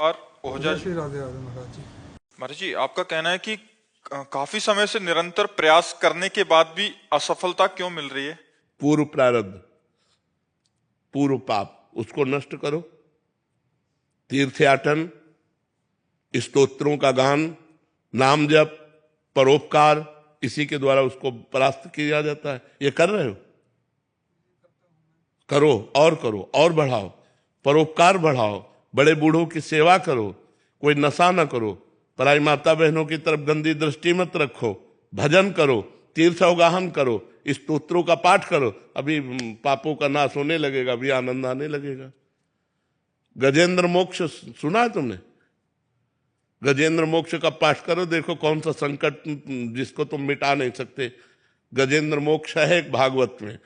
और ओहजा जय जी। श्री राधे राधे महाराज जी। महाराज जी, आपका कहना है कि काफी समय से निरंतर प्रयास करने के बाद भी असफलता क्यों मिल रही है? पूर्व प्रारब्ध, पूर्व पाप, उसको नष्ट करो। तीर्थयाटन, स्तोत्रों का गान, नाम जप, परोपकार, इसी के द्वारा उसको परास्त किया जाता है। ये कर रहे हो? करो और बढ़ाओ, परोपकार बढ़ाओ, बड़े बूढ़ों की सेवा करो, कोई नशा न करो, पराई माता बहनों की तरफ गंदी दृष्टि मत रखो, भजन करो, तीर्थ अवगाहन करो, स्तोत्रों का पाठ करो। अभी पापों का नाश होने लगेगा, अभी आनंद आने लगेगा। गजेंद्र मोक्ष सुना है तुमने? गजेंद्र मोक्ष का पाठ करो, देखो कौन सा संकट जिसको तुम मिटा नहीं सकते। गजेंद्र मोक्ष है एक भागवत में,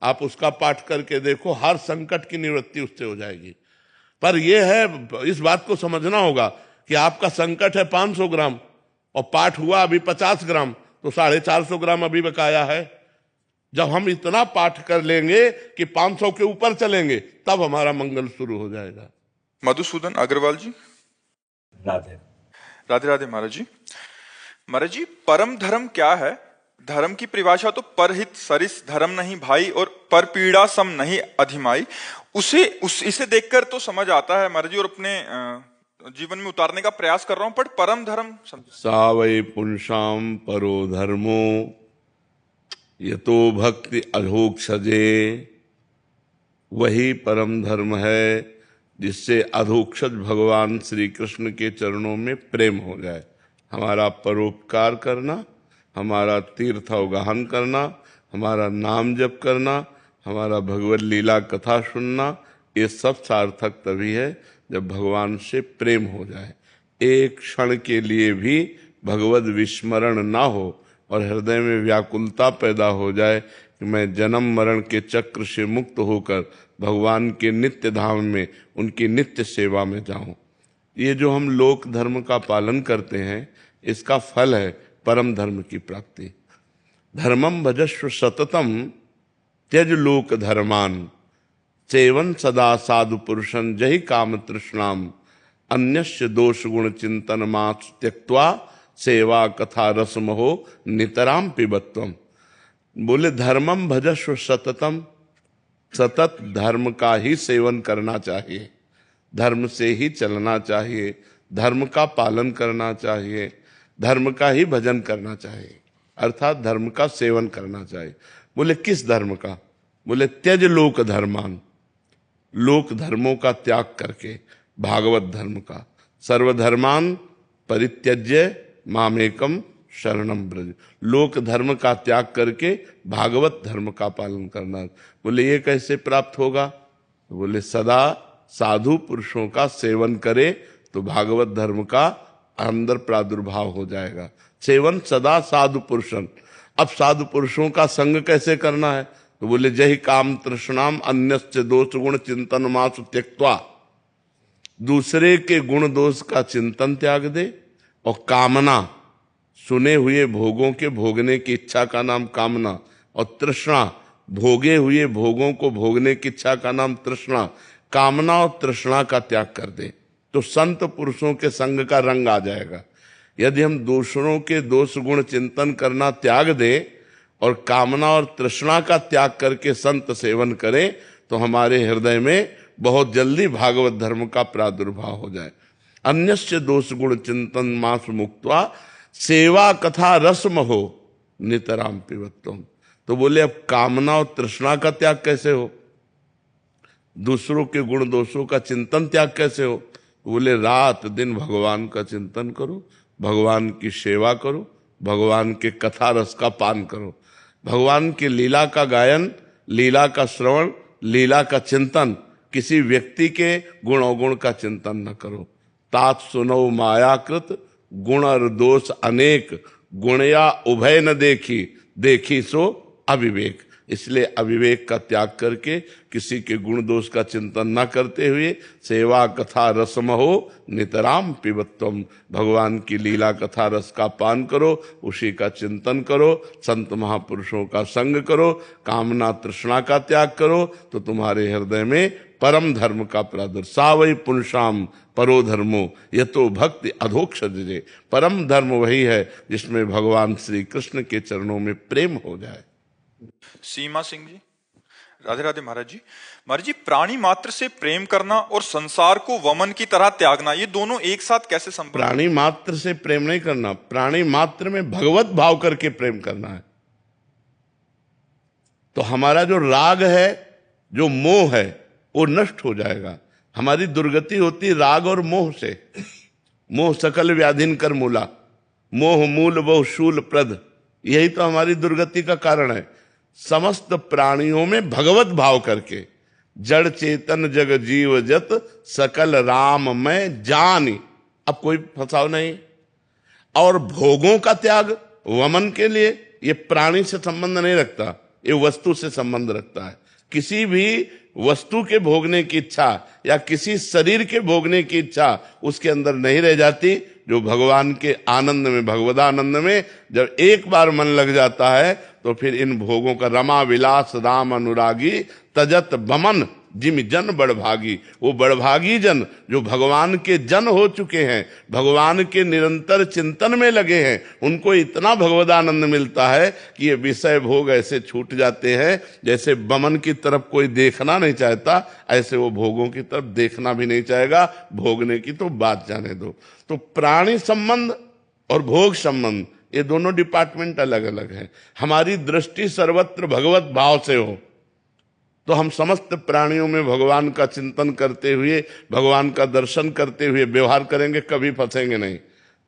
आप उसका पाठ करके देखो, हर संकट की निवृत्ति उससे हो जाएगी। पर यह है, इस बात को समझना होगा कि आपका संकट है 500 ग्राम और पाठ हुआ अभी 50 ग्राम, तो 450 ग्राम अभी बकाया है। जब हम इतना पाठ कर लेंगे कि 500 के ऊपर चलेंगे, तब हमारा मंगल शुरू हो जाएगा। मधुसूदन अग्रवाल जी। राधे राधे राधे महाराज जी। महाराज जी, परम धर्म क्या है? धर्म की परिभाषा तो परहित सरिस धर्म नहीं भाई और पर पीड़ा सम नहीं अधिमाई। इसे देखकर तो समझ आता है महाराज जी, और अपने जीवन में उतारने का प्रयास कर रहा हूं, पर परम धर्म सा वै पुंसाम परो धर्मो यतो भक्ति अधोक्षजे, वही परम धर्म है जिससे अधोक्षज भगवान श्री कृष्ण के चरणों में प्रेम हो जाए। हमारा परोपकार करना, हमारा तीर्थ अवगाहन करना, हमारा नाम जप करना, हमारा भगवत लीला कथा सुनना, ये सब सार्थक तभी है जब भगवान से प्रेम हो जाए। एक क्षण के लिए भी भगवत विस्मरण ना हो और हृदय में व्याकुलता पैदा हो जाए कि मैं जन्म मरण के चक्र से मुक्त होकर भगवान के नित्य धाम में, उनकी नित्य सेवा में जाऊं। ये जो हम लोक धर्म का पालन करते हैं, इसका फल है परम धर्म की प्राप्ति। धर्मम भजस्व सततम त्यज लोक धर्मान, सेवन सदा साधु पुरुषन जहि काम तृष्णाम, अन्यस्य दोष गुण चिंतन मास त्यक्त्वा सेवा कथा रसमहो नितराम पिबत्वम। बोले धर्मम भजस्व सततम, सतत धर्म का ही सेवन करना चाहिए, धर्म से ही चलना चाहिए, धर्म का पालन करना चाहिए, धर्म का ही भजन करना चाहिए, अर्थात धर्म का सेवन करना चाहिए। बोले किस धर्म का? बोले त्यज लोक धर्मान, लोक धर्मों का त्याग करके भागवत धर्म का। सर्वधर्मान परित्यज्य मामेकम शरणम ब्रज, लोक धर्म का त्याग करके भागवत धर्म का पालन करना। बोले ये कैसे प्राप्त होगा? बोले सदा साधु पुरुषों का सेवन करे तो भागवत धर्म का अंदर प्रादुर्भाव हो जाएगा। सेवन सदा साधु पुरुषन। अब साधु पुरुषों का संग कैसे करना है? तो बोले जहि काम तृष्णाम अन्यस्य दोष गुण चिंतन मासु त्यक्त्वा, दूसरे के गुण दोष का चिंतन त्याग दे और कामना, सुने हुए भोगों के भोगने की इच्छा का नाम कामना, और तृष्णा, भोगे हुए भोगों को भोगने की इच्छा का नाम तृष्णा। कामना और तृष्णा का त्याग कर दे तो संत पुरुषों के संग का रंग आ जाएगा। यदि हम दूसरों के दोष गुण चिंतन करना त्याग दें और कामना और तृष्णा का त्याग करके संत सेवन करें तो हमारे हृदय में बहुत जल्दी भागवत धर्म का प्रादुर्भाव हो जाए। अन्यस्य दोष गुण चिंतन मास मुक्त्वा सेवा कथा रसम हो नितराम पिबत्वम। तो बोले अब कामना और तृष्णा का त्याग कैसे हो? दूसरों के गुण दोषों का चिंतन त्याग कैसे हो? बोले रात दिन भगवान का चिंतन करो, भगवान की सेवा करो, भगवान के कथा रस का पान करो, भगवान की लीला का गायन, लीला का श्रवण, लीला का चिंतन, किसी व्यक्ति के गुण अवगुण का चिंतन न करो। तात सुनो मायाकृत गुण और दोष अनेक, गुणया उभय न देखी, देखी सो अविवेक। इसलिए अविवेक का त्याग करके किसी के गुण दोष का चिंतन न करते हुए सेवा कथा रसम हो नितराम पिबत्वम, भगवान की लीला कथा रस का पान करो, उसी का चिंतन करो, संत महापुरुषों का संग करो, कामना तृष्णा का त्याग करो, तो तुम्हारे हृदय में परम धर्म का प्रादुर सावई पुरुषाम परो धर्मो यतो भक्ति अधोक्षजे। परम धर्म वही है जिसमें भगवान श्री कृष्ण के चरणों में प्रेम हो जाए। सीमा सिंह जी, राधे राधे महाराज जी। महाराज जी, प्राणी मात्र से प्रेम करना और संसार को वमन की तरह त्यागना, ये दोनों एक साथ कैसे संभव? प्राणी मात्र से प्रेम नहीं करना, प्राणी मात्र में भगवत भाव करके प्रेम करना है। तो हमारा जो राग है, जो मोह है, वो नष्ट हो जाएगा। हमारी दुर्गति होती राग और मोह से। मोह सकल व्याधिन कर मूला, मोह मूल बहु शूल प्रद, यही तो हमारी दुर्गति का कारण है। समस्त प्राणियों में भगवत भाव करके, जड़ चेतन जग जीव जत सकल राम में जानी, अब कोई फंसाव नहीं। और भोगों का त्याग वमन के लिए, ये प्राणी से संबंध नहीं रखता, ये वस्तु से संबंध रखता है। किसी भी वस्तु के भोगने की इच्छा या किसी शरीर के भोगने की इच्छा उसके अंदर नहीं रह जाती। जो भगवान के आनंद में, भगवदानंद में जब एक बार मन लग जाता है तो फिर इन भोगों का रमा विलास राम अनुरागी तजत बमन जिम जन बड़भागी। वो बड़भागी जन जो भगवान के जन हो चुके हैं, भगवान के निरंतर चिंतन में लगे हैं, उनको इतना भगवदानंद मिलता है कि ये विषय भोग ऐसे छूट जाते हैं। जैसे बमन की तरफ कोई देखना नहीं चाहता, ऐसे वो भोगों की तरफ देखना भी नहीं चाहेगा। भोगने की तो बात जाने दो। तो प्राणी संबंध और भोग संबंध, ये दोनों डिपार्टमेंट अलग अलग हैं। हमारी दृष्टि सर्वत्र भगवत भाव से हो तो हम समस्त प्राणियों में भगवान का चिंतन करते हुए, भगवान का दर्शन करते हुए व्यवहार करेंगे, कभी फंसेंगे नहीं।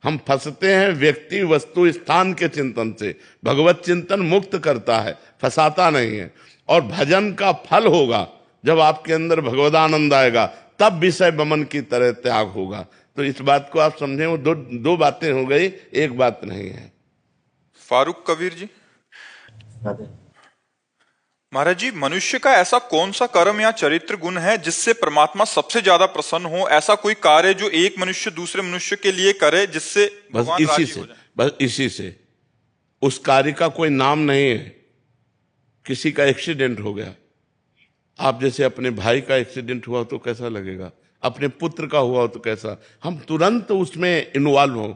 हम फंसते हैं व्यक्ति वस्तु स्थान के चिंतन से। भगवत चिंतन मुक्त करता है, फंसाता नहीं है। और भजन का फल होगा जब आपके अंदर भगवदानंद आएगा, तब विषय बमन की तरह त्याग होगा। तो इस बात को आप समझें, वो दो बातें हो गई, एक बात नहीं है। फारूक कबीर जी, महाराज जी, मनुष्य का ऐसा कौन सा कर्म या चरित्र गुण है जिससे परमात्मा सबसे ज्यादा प्रसन्न हो? ऐसा कोई कार्य जो एक मनुष्य दूसरे मनुष्य के लिए करे जिससे भगवान राजी हो जाए? बस इसी से। उस कार्य का कोई नाम नहीं है। किसी का एक्सीडेंट हो गया, आप जैसे अपने भाई का एक्सीडेंट हुआ तो कैसा लगेगा, अपने पुत्र का हुआ तो कैसा, हम तुरंत उसमें इन्वॉल्व हो,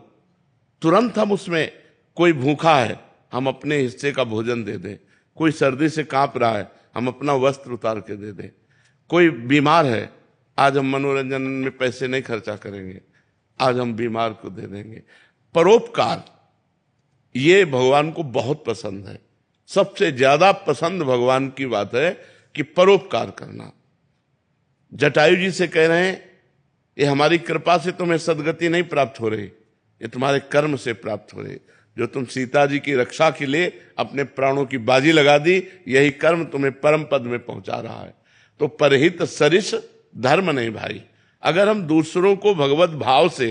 तुरंत हम उसमें। कोई भूखा है, हम अपने हिस्से का भोजन दे दें। कोई सर्दी से कांप रहा है, हम अपना वस्त्र उतार के दे दें। कोई बीमार है, आज हम मनोरंजन में पैसे नहीं खर्चा करेंगे, आज हम बीमार को दे देंगे। परोपकार, ये भगवान को बहुत पसंद है। सबसे ज्यादा पसंद भगवान की बात है कि परोपकार करना। जटायु जी से कह रहे हैं, ये हमारी कृपा से तुम्हें सदगति नहीं प्राप्त हो रही, ये तुम्हारे कर्म से प्राप्त हो रही। जो तुम सीता जी की रक्षा के लिए अपने प्राणों की बाजी लगा दी, यही कर्म तुम्हें परम पद में पहुंचा रहा है। तो परहित सरिस धर्म नहीं भाई। अगर हम दूसरों को भगवत भाव से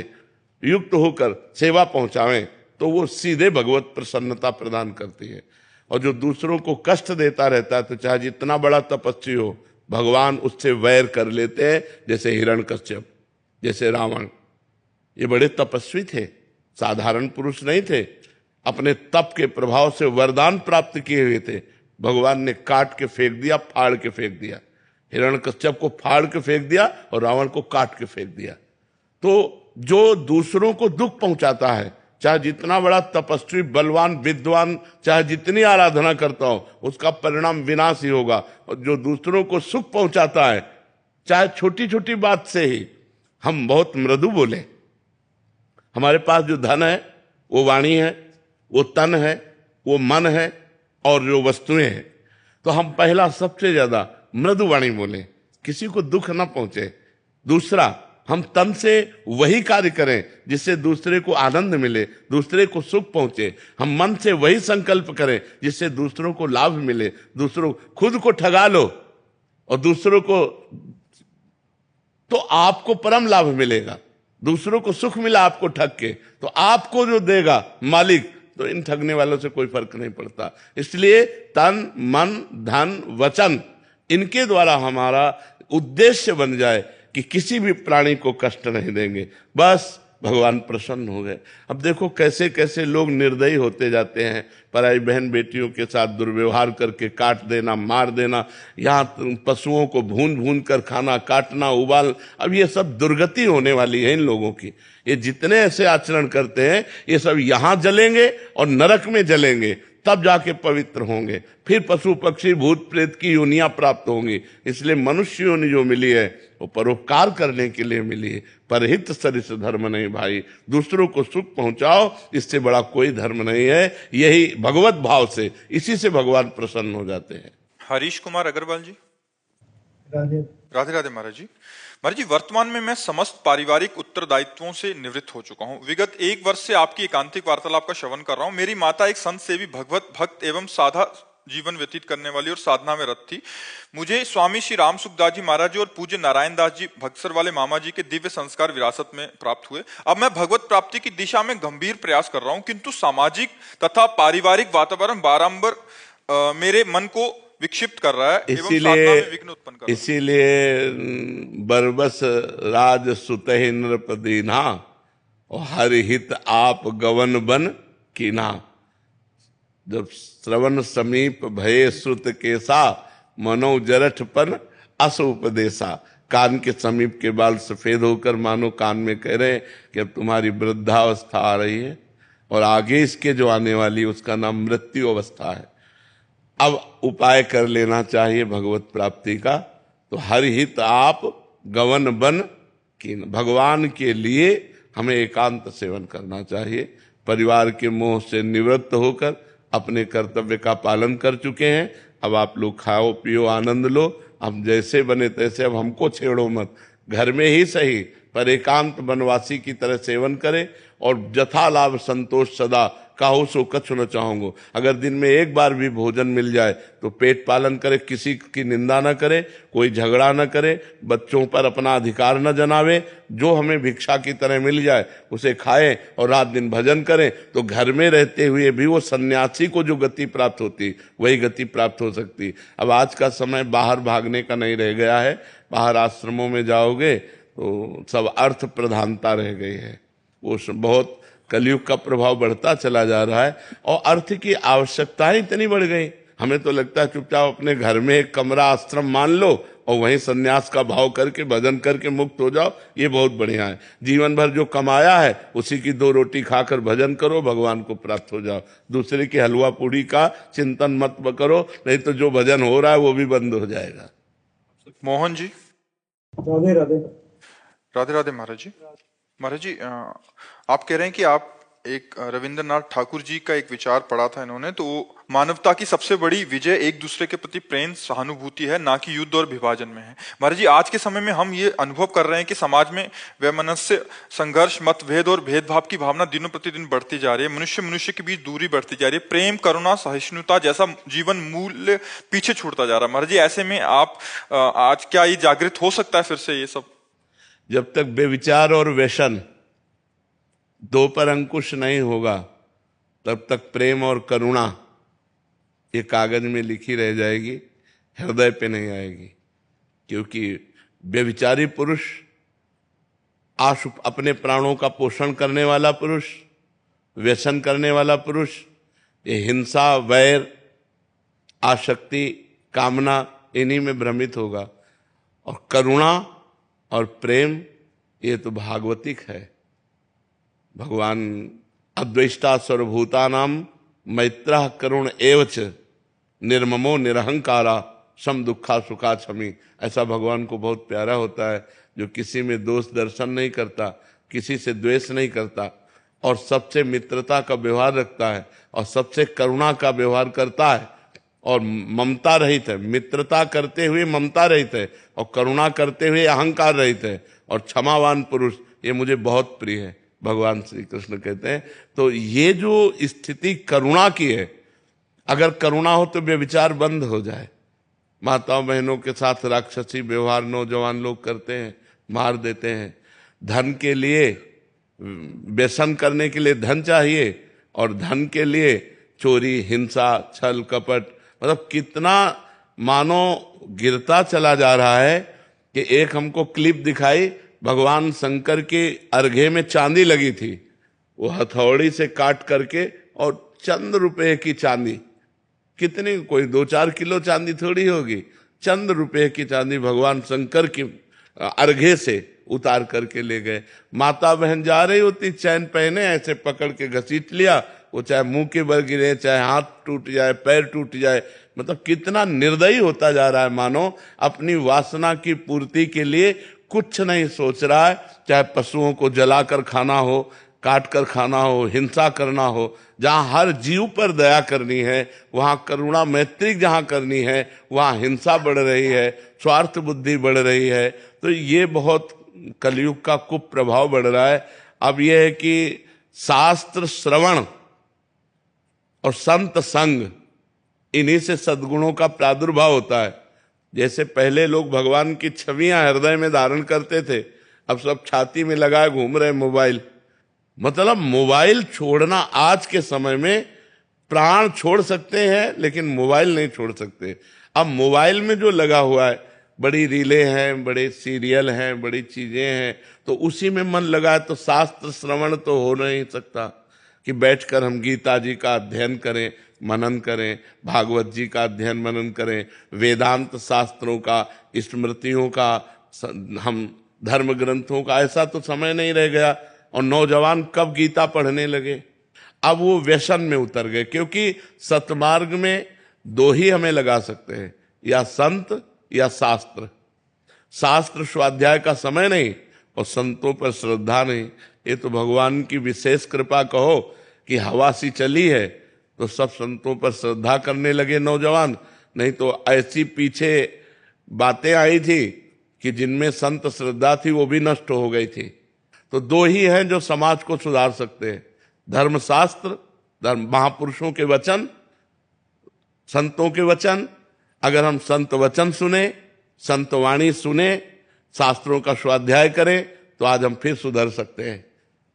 युक्त होकर सेवा पहुंचावें तो वो सीधे भगवत प्रसन्नता प्रदान करती है। और जो दूसरों को कष्ट देता रहता है, तो चाहे जितना बड़ा तपस्वी हो, भगवान उससे वैर कर लेते हैं। जैसे हिरण्यकश्यप, जैसे रावण, ये बड़े तपस्वी थे, साधारण पुरुष नहीं थे। अपने तप के प्रभाव से वरदान प्राप्त किए हुए थे। भगवान ने काट के फेंक दिया, फाड़ के फेंक दिया। हिरण्यकश्यप को फाड़ के फेंक दिया और रावण को काट के फेंक दिया। तो जो दूसरों को दुख पहुंचाता है, चाहे जितना बड़ा तपस्वी, बलवान, विद्वान, चाहे जितनी आराधना करता हो, उसका परिणाम विनाश ही होगा। और जो दूसरों को सुख पहुंचाता है, चाहे छोटी छोटी बात से ही हम बहुत मृदु बोले, हमारे पास जो धन है वो वाणी है, वो तन है, वो मन है और जो वस्तुएं हैं, तो हम पहला सबसे ज्यादा मृदु वाणी बोले, किसी को दुख ना पहुंचे। दूसरा, हम तन से वही कार्य करें जिससे दूसरे को आनंद मिले, दूसरे को सुख पहुंचे। हम मन से वही संकल्प करें जिससे दूसरों को लाभ मिले। दूसरों, खुद को ठगा लो और दूसरों को, तो आपको परम लाभ मिलेगा। दूसरों को सुख मिला आपको ठग के, तो आपको जो देगा मालिक, तो इन ठगने वालों से कोई फर्क नहीं पड़ता। इसलिए तन, मन, धन, वचन, इनके द्वारा हमारा उद्देश्य बन जाए कि किसी भी प्राणी को कष्ट नहीं देंगे। बस भगवान प्रसन्न हो गए। अब देखो कैसे कैसे लोग निर्दयी होते जाते हैं, पराई बहन बेटियों के साथ दुर्व्यवहार करके काट देना, मार देना, यहाँ पशुओं को भून भून कर खाना, काटना, उबाल। अब ये सब दुर्गति होने वाली है इन लोगों की। ये जितने ऐसे आचरण करते हैं ये सब यहाँ जलेंगे और नरक में जलेंगे, तब जाके पवित्र होंगे, फिर पशु पक्षी भूत प्रेत की योनियां प्राप्त होंगी। इसलिए मनुष्य योनि जो मिली है वो परोपकार करने के लिए मिली है। परहित सरिस धर्म नहीं भाई, दूसरों को सुख पहुंचाओ, इससे बड़ा कोई धर्म नहीं है। यही भगवत भाव से, इसी से भगवान प्रसन्न हो जाते हैं। हरीश कुमार अग्रवाल जी। राधे राधे राधे महाराज जी। महाराज जी, वर्तमान में मैं समस्त पारिवारिक उत्तरदायित्वों से निवृत्त हो चुका हूँ। विगत 1 वर्ष से आपकी एकांतिक वार्तालाप का श्रवण कर रहा हूँ। मेरी माता एक संत सेवी भगवत भक्त एवं साधा जीवन व्यतीत करने वाली और साधना में रत थी। मुझे स्वामी श्री राम सुखदास जी महाराज जी और पूज्य नारायण दास जी भक्सर वाले मामा जी के दिव्य संस्कार विरासत में प्राप्त हुए। अब मैं भगवत प्राप्ति की दिशा में गंभीर प्रयास कर रहा हूँ, किंतु सामाजिक तथा पारिवारिक वातावरण बारंबार मेरे मन को विक्षिप्त कर रहा है एवं साधना में विघ्न उत्पन्न कर रहा है। इसीलिए बरबस राज सुतहि नृपदीना और हरि हित आप गवन बन कीना। जब श्रवण समीप भये श्रुत केसा मनो जरठ पर अस उपदेशा। कान के समीप के बाल सफेद होकर मानो कान में कह रहे हैं कि अब तुम्हारी वृद्धावस्था आ रही है और आगे इसके जो आने वाली उसका नाम मृत्यु अवस्था है। अब उपाय कर लेना चाहिए भगवत प्राप्ति का। तो हर हित आप गवन बन की, भगवान के लिए हमें एकांत सेवन करना चाहिए। परिवार के मोह से निवृत्त होकर अपने कर्तव्य का पालन कर चुके हैं। अब आप लोग खाओ पियो आनंद लो, हम जैसे बने तैसे, अब हमको छेड़ो मत। घर में ही सही पर एकांत वनवासी की तरह सेवन करें और जथा लाभ संतोष सदा काहू सो कछु न चाहूंगो। अगर दिन में एक बार भी भोजन मिल जाए तो पेट पालन करे, किसी की निंदा न करे, कोई झगड़ा न करे, बच्चों पर अपना अधिकार न जनावे। जो हमें भिक्षा की तरह मिल जाए उसे खाएं और रात दिन भजन करें, तो घर में रहते हुए भी वो सन्यासी को जो गति प्राप्त होती वही गति प्राप्त हो सकती। अब आज का समय बाहर भागने का नहीं रह गया है। बाहर आश्रमों में जाओगे तो सब अर्थ प्रधानता रह गई है। वो बहुत कलयुग का प्रभाव बढ़ता चला जा रहा है और अर्थ की आवश्यकताएं इतनी बढ़ गई। हमें तो लगता है चुपचाप अपने घर में एक कमरा आश्रम मान लो और वहीं सन्यास का भाव करके भजन करके मुक्त हो जाओ, ये बहुत बढ़िया है। जीवन भर जो कमाया है उसी की 2 रोटी खाकर भजन करो, भगवान को प्राप्त हो जाओ। दूसरे की हलवा पूड़ी का चिंतन मत करो, नहीं तो जो भजन हो रहा है वो भी बंद हो जाएगा। मोहन जी। राधे राधे राधे राधे महाराज जी। महाराज जी, आप कह रहे हैं कि आप एक रविंद्रनाथ ठाकुर जी का एक विचार पढ़ा था इन्होंने, तो मानवता की सबसे बड़ी विजय एक दूसरे के प्रति प्रेम सहानुभूति है, ना कि युद्ध और विभाजन में है। महाराज जी, आज के समय में हम ये अनुभव कर रहे हैं कि समाज में वैमनस्य, संघर्ष, मतभेद और भेदभाव की भावना दिनों प्रतिदिन बढ़ती जा रही है। मनुष्य मनुष्य के बीच दूरी बढ़ती जा रही है। प्रेम, करुणा, सहिष्णुता जैसा जीवन मूल्य पीछे छूटता जा रहा है। महाराज जी, ऐसे में आप आज क्या ये जागृत हो सकता है फिर से ये सब? जब तक बेविचार और व्यसन 2 पर अंकुश नहीं होगा तब तक प्रेम और करुणा ये कागज में लिखी रह जाएगी, हृदय पे नहीं आएगी। क्योंकि बेविचारी पुरुष, अपने प्राणों का पोषण करने वाला पुरुष, व्यसन करने वाला पुरुष, ये हिंसा, वैर, आसक्ति, कामना इन्हीं में भ्रमित होगा। और करुणा और प्रेम ये तो भागवतिक है। भगवान अद्वेष्टा सर्वभूतानां मैत्रः करुण एवच निर्ममो निरहंकारा सम दुखा सुखा क्षमी। ऐसा भगवान को बहुत प्यारा होता है, जो किसी में दोष दर्शन नहीं करता, किसी से द्वेष नहीं करता और सबसे मित्रता का व्यवहार रखता है और सबसे करुणा का व्यवहार करता है और ममता रहित है। मित्रता करते हुए ममता रहित है और करुणा करते हुए अहंकार रहित है और क्षमावान पुरुष, ये मुझे बहुत प्रिय है, भगवान श्री कृष्ण कहते हैं। तो ये जो स्थिति करुणा की है, अगर करुणा हो तो व्यभिचार बंद हो जाए। माताओं बहनों के साथ राक्षसी व्यवहार नौजवान लोग करते हैं, मार देते हैं। धन के लिए, व्यसन करने के लिए धन चाहिए और धन के लिए चोरी, हिंसा, छल कपट, मतलब कितना मानो गिरता चला जा रहा है। कि एक हमको क्लिप दिखाई, भगवान शंकर के अर्घे में चांदी लगी थी, वो हथौड़ी से काट करके, और चंद रुपए की चांदी, कितनी, कोई 2-4 किलो चांदी थोड़ी होगी, चंद रुपए की चांदी भगवान शंकर की अर्घे से उतार करके ले गए। माता बहन जा रही होती, चैन पहने ऐसे पकड़ के घसीट लिया, वो चाहे मुंह के बल गिरे, चाहे हाथ टूट जाए, पैर टूट जाए। मतलब कितना निर्दयी होता जा रहा है, मानो अपनी वासना की पूर्ति के लिए कुछ नहीं सोच रहा है। चाहे पशुओं को जलाकर खाना हो, काट कर खाना हो, हिंसा करना हो, जहां हर जीव पर दया करनी है, वहां करुणा मैत्री जहां करनी है, वहां हिंसा बढ़ रही है, स्वार्थ बुद्धि बढ़ रही है। तो ये बहुत कलयुग का कुप्रभाव बढ़ रहा है। अब यह है कि शास्त्र श्रवण और संत संग, इन्हीं से सद्गुणों का प्रादुर्भाव होता है। जैसे पहले लोग भगवान की छवियां हृदय में धारण करते थे, अब सब छाती में लगाए घूम रहे मोबाइल। मतलब मोबाइल छोड़ना आज के समय में, प्राण छोड़ सकते हैं लेकिन मोबाइल नहीं छोड़ सकते। अब मोबाइल में जो लगा हुआ है, बड़ी रीलें हैं, बड़े सीरियल हैं, बड़ी चीजें हैं, तो उसी में मन लगा, तो शास्त्र श्रवण तो हो नहीं सकता कि बैठकर हम गीता जी का अध्ययन करें, मनन करें, भागवत जी का अध्ययन मनन करें, वेदांत शास्त्रों का, स्मृतियों का, हम धर्म ग्रंथों का। ऐसा तो समय नहीं रह गया। और नौजवान कब गीता पढ़ने लगे? अब वो व्यसन में उतर गए, क्योंकि सतमार्ग में दो ही हमें लगा सकते हैं, या संत या शास्त्र। शास्त्र स्वाध्याय का समय नहीं और संतों पर श्रद्धा नहीं। ये तो भगवान की विशेष कृपा कहो कि हवा सी चली है तो सब संतों पर श्रद्धा करने लगे नौजवान। नहीं तो ऐसी पीछे बातें आई थी कि जिनमें संत श्रद्धा थी वो भी नष्ट हो गई थी। तो दो ही हैं जो समाज को सुधार सकते हैं, धर्मशास्त्र, धर्म महापुरुषों के वचन, संतों के वचन। अगर हम संत वचन सुने, संत वाणी सुने, शास्त्रों का स्वाध्याय करें, तो आज हम फिर सुधर सकते हैं।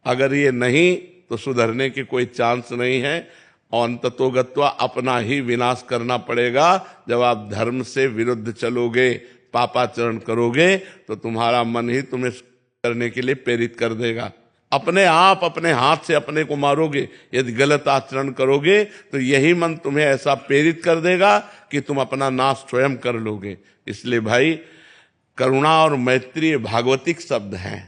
अगर ये नहीं तो सुधरने की कोई चांस नहीं है, और अंततोगत्वा अपना ही विनाश करना पड़ेगा। जब आप धर्म से विरुद्ध चलोगे, पापाचरण करोगे, तो तुम्हारा मन ही तुम्हें करने के लिए प्रेरित कर देगा। अपने आप अपने हाथ से अपने को मारोगे यदि गलत आचरण करोगे, तो यही मन तुम्हें ऐसा प्रेरित कर देगा कि तुम अपना नाश स्वयं कर लोगे। इसलिए भाई, करुणा और मैत्री भागवतिक शब्द हैं।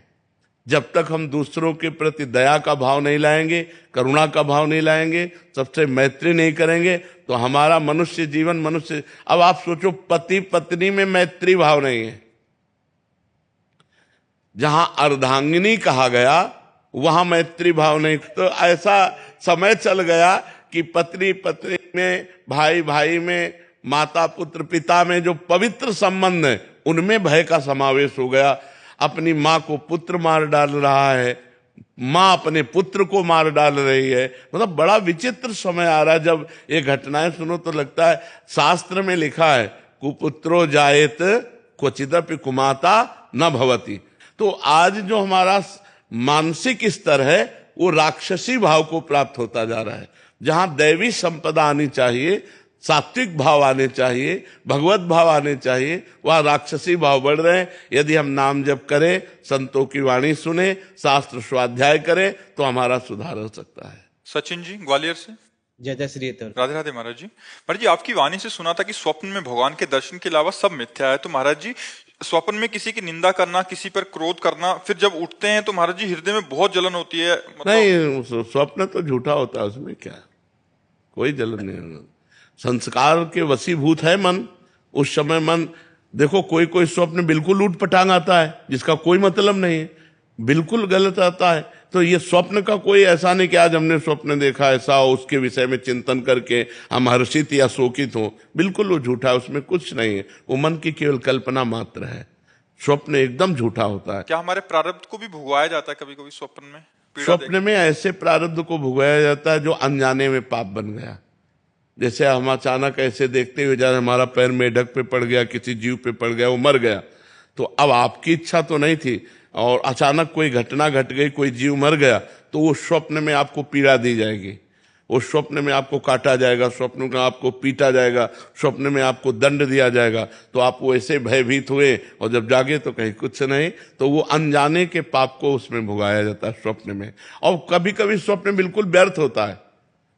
जब तक हम दूसरों के प्रति दया का भाव नहीं लाएंगे, करुणा का भाव नहीं लाएंगे, सबसे मैत्री नहीं करेंगे, तो हमारा मनुष्य जीवन मनुष्य। अब आप सोचो, पति पत्नी में मैत्री भाव नहीं है। जहां अर्धांगिनी कहा गया वहां मैत्री भाव नहीं। तो ऐसा समय चल गया कि पत्नी पत्नी में, भाई भाई में, माता पुत्र पिता में जो पवित्र संबंध है, उनमें भय का समावेश हो गया। अपनी माँ को पुत्र मार डाल रहा है, माँ अपने पुत्र को मार डाल रही है। मतलब बड़ा विचित्र समय आ रहा है। जब ये घटनाएं सुनो तो लगता है, शास्त्र में लिखा है कुपुत्रो जायेत क्वचिदपि कुमाता न भवति। तो आज जो हमारा मानसिक स्तर है वो राक्षसी भाव को प्राप्त होता जा रहा है। जहां दैवी संपदा आनी चाहिए, सात्विक भाव आने चाहिए, भगवत भाव आने चाहिए, वहां राक्षसी भाव बढ़ रहे हैं। यदि हम नाम जप करें, संतों की वाणी सुने, शास्त्र स्वाध्याय करें, तो हमारा सुधार हो सकता है। सचिन जी ग्वालियर से। जय जय श्री राधे राधे महाराज जी। महाराज जी, आपकी वाणी से सुना था कि स्वप्न में भगवान के दर्शन के अलावा सब मिथ्या है। तो महाराज जी, स्वप्न में किसी की निंदा करना, किसी पर क्रोध करना, फिर जब उठते हैं तो महाराज जी हृदय में बहुत जलन होती है। नहीं, स्वप्न तो झूठा होता है, उसमें क्या, कोई जलन नहीं होगा। संस्कार के वशीभूत है मन। उस समय मन, देखो कोई कोई स्वप्न बिल्कुल ऊट पटांग आता है जिसका कोई मतलब नहीं है, बिल्कुल गलत आता है। तो ये स्वप्न का कोई ऐसा नहीं कि आज हमने स्वप्न देखा ऐसा हो, उसके विषय में चिंतन करके हम हर्षित या शोकित हो। बिल्कुल वो झूठा है, उसमें कुछ नहीं है, वो मन की केवल कल्पना मात्र है। स्वप्न एकदम झूठा होता है। क्या हमारे प्रारब्ध को भी भुगवाया जाता है कभी कभी स्वप्न में? स्वप्न में ऐसे प्रारब्ध को भुगवाया जाता है जो अनजाने में पाप बन गया। जैसे हम अचानक ऐसे देखते हुए जा रहे, हमारा पैर मेढक पे पड़ गया, किसी जीव पे पड़ गया, वो मर गया। तो अब आपकी इच्छा तो नहीं थी और अचानक कोई घटना घट गई, कोई जीव मर गया, तो वो स्वप्न में आपको पीड़ा दी जाएगी। वो स्वप्न में आपको काटा जाएगा, स्वप्न में आपको पीटा जाएगा, स्वप्न में आपको दंड दिया जाएगा, तो आप वैसे भयभीत हुए और जब जागे तो कहीं कुछ नहीं। तो वो अनजाने के पाप को उसमें भुगाया जाता है स्वप्न में। और कभी कभी स्वप्न बिल्कुल व्यर्थ होता है,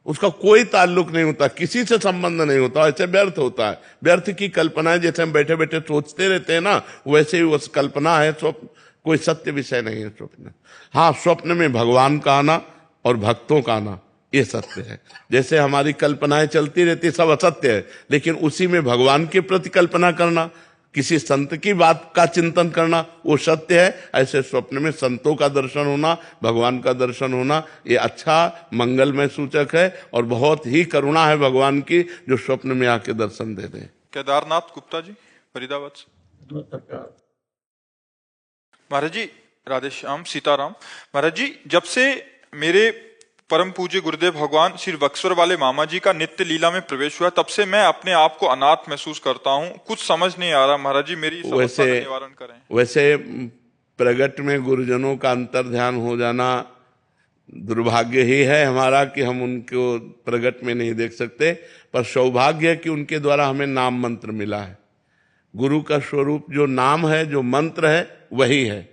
उसका कोई ताल्लुक नहीं होता, किसी से संबंध नहीं होता, ऐसे व्यर्थ होता है। व्यर्थ की कल्पना जैसे हम बैठे बैठे सोचते रहते हैं ना, वैसे ही वो कल्पना है, स्वप्न कोई सत्य विषय नहीं है स्वप्न। हाँ, स्वप्न में भगवान का आना और भक्तों का आना ये सत्य है। जैसे हमारी कल्पनाएं चलती रहती सब असत्य है, लेकिन उसी में भगवान के प्रति कल्पना करना, किसी संत की बात का चिंतन करना वो सत्य है। ऐसे स्वप्न में संतों का दर्शन होना, भगवान का दर्शन होना, ये अच्छा मंगलमय सूचक है और बहुत ही करुणा है भगवान की जो स्वप्न में आके दर्शन दे दें। केदारनाथ गुप्ता जी, फरीदाबाद से। महाराज जी राधे श्याम, सीताराम। महाराज जी, जब से मेरे परम पूज्य गुरुदेव भगवान श्री बक्सर वाले मामा जी का नित्य लीला में प्रवेश हुआ, तब से मैं अपने आप को अनाथ महसूस करता हूँ। कुछ समझ नहीं आ रहा महाराज जी, मेरी समस्या का निवारण करें। वैसे प्रगट में गुरुजनों का अंतर ध्यान हो जाना दुर्भाग्य ही है हमारा कि हम उनको प्रगट में नहीं देख सकते, पर सौभाग्य है कि उनके द्वारा हमें नाम मंत्र मिला है। गुरु का स्वरूप जो नाम है, जो मंत्र है, वही है।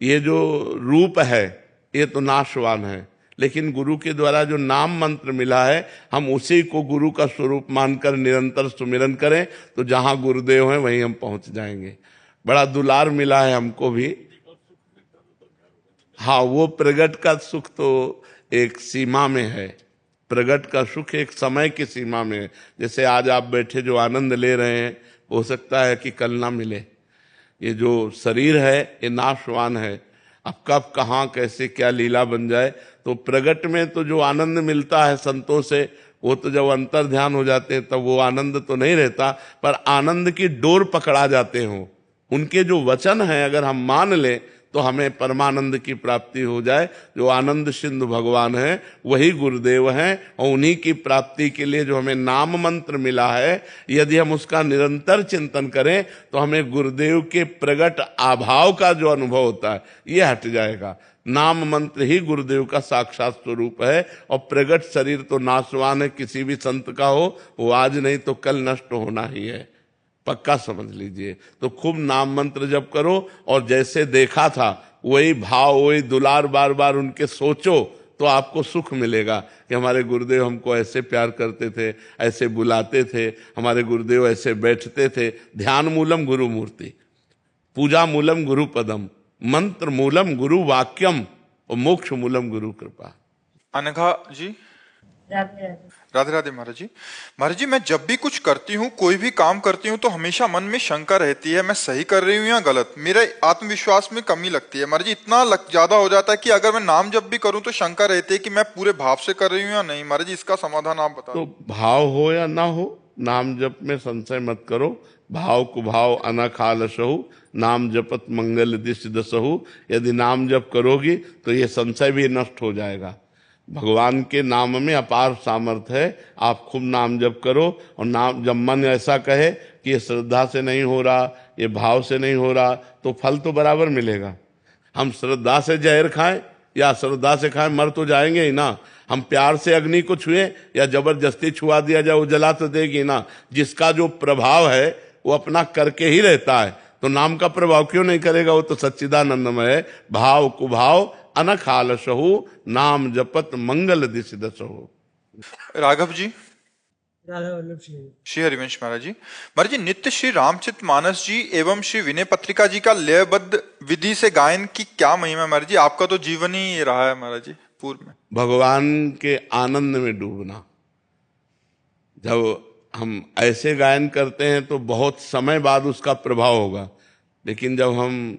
ये जो रूप है ये तो नाशवान है, लेकिन गुरु के द्वारा जो नाम मंत्र मिला है, हम उसी को गुरु का स्वरूप मानकर निरंतर सुमिरन करें तो जहां गुरुदेव हैं वहीं हम पहुंच जाएंगे। बड़ा दुलार मिला है हमको भी। हाँ, वो प्रगट का सुख तो एक सीमा में है, प्रगट का सुख एक समय की सीमा में है। जैसे आज आप बैठे जो आनंद ले रहे हैं, हो सकता है कि कल ना मिले। ये जो शरीर है ये नाशवान है, अब कब कहाँ कैसे क्या लीला बन जाए। तो प्रगट में तो जो आनंद मिलता है संतों से, वो तो जब अंतर ध्यान हो जाते हैं तब वो आनंद तो नहीं रहता, पर आनंद की डोर पकड़ा जाते हो। उनके जो वचन है अगर हम मान लें तो हमें परमानंद की प्राप्ति हो जाए। जो आनंद सिंधु भगवान है वही गुरुदेव हैं, और उन्हीं की प्राप्ति के लिए जो हमें नाम मंत्र मिला है, यदि हम उसका निरंतर चिंतन करें तो हमें गुरुदेव के प्रगट आभाव का जो अनुभव होता है ये हट जाएगा। नाम मंत्र ही गुरुदेव का साक्षात स्वरूप है, और प्रगट शरीर तो नाशवान है, किसी भी संत का हो वो आज नहीं तो कल नष्ट होना ही है, पक्का समझ लीजिए। तो खूब नाम मंत्र जप करो, और जैसे देखा था वही भाव वही दुलार बार बार उनके सोचो तो आपको सुख मिलेगा कि हमारे गुरुदेव हमको ऐसे प्यार करते थे, ऐसे बुलाते थे, हमारे गुरुदेव ऐसे बैठते थे। ध्यान मूलम गुरु मूर्ति, पूजा मूलम गुरु पदम, मंत्र मूलम गुरु वाक्यम और मोक्ष मूलम गुरु कृपा। अनघा जी, राधे राधे। महाराज जी, महाराज जी, मैं जब भी कुछ करती हूँ, कोई भी काम करती हूँ, तो हमेशा मन में शंका रहती है, मैं सही कर रही हूँ या गलत। मेरे आत्मविश्वास में कमी लगती है महाराज जी, इतना ज्यादा हो जाता है कि अगर मैं नाम जब भी करूँ तो शंका रहती है कि मैं पूरे भाव से कर रही हूँ या नहीं। महाराज जी, इसका समाधान आप बताओ। तो भाव हो या ना हो, नाम जप में संशय मत करो। भाव कुभाव अनखालसहु, नाम जपत मंगल दिश दसहु। यदि नाम जप करोगी तो ये संशय भी नष्ट हो जाएगा। भगवान के नाम में अपार सामर्थ्य है, आप खूब नाम जप करो। और नाम जब मन ऐसा कहे कि ये श्रद्धा से नहीं हो रहा, ये भाव से नहीं हो रहा, तो फल तो बराबर मिलेगा। हम श्रद्धा से जहर खाएं या श्रद्धा से खाएं, मर तो जाएंगे ही ना। हम प्यार से अग्नि को छुए या जबरदस्ती छुआ दिया जाए, वो जला तो देगी ना। जिसका जो प्रभाव है वो अपना करके ही रहता है, तो नाम का प्रभाव क्यों नहीं करेगा? वो तो सच्चिदानंदमय है। भाव कुभाव अनखालसहु, नाम जपत मंगल दिश दसहु। राघव जी, राधा वल्लभ सिंह। श्री हरिवंश महाराज जी। महाराज जी, नित्य श्री रामचित मानस जी एवं श्री विनय पत्रिका जी का लयबद्ध विधि से गायन की क्या महिमा है महाराज जी? आपका तो जीवन ही रहा है महाराज जी पूर्व में। भगवान के आनंद में डूबना। जब हम ऐसे गायन करते हैं तो बहुत समय बाद उसका प्रभाव होगा, लेकिन जब हम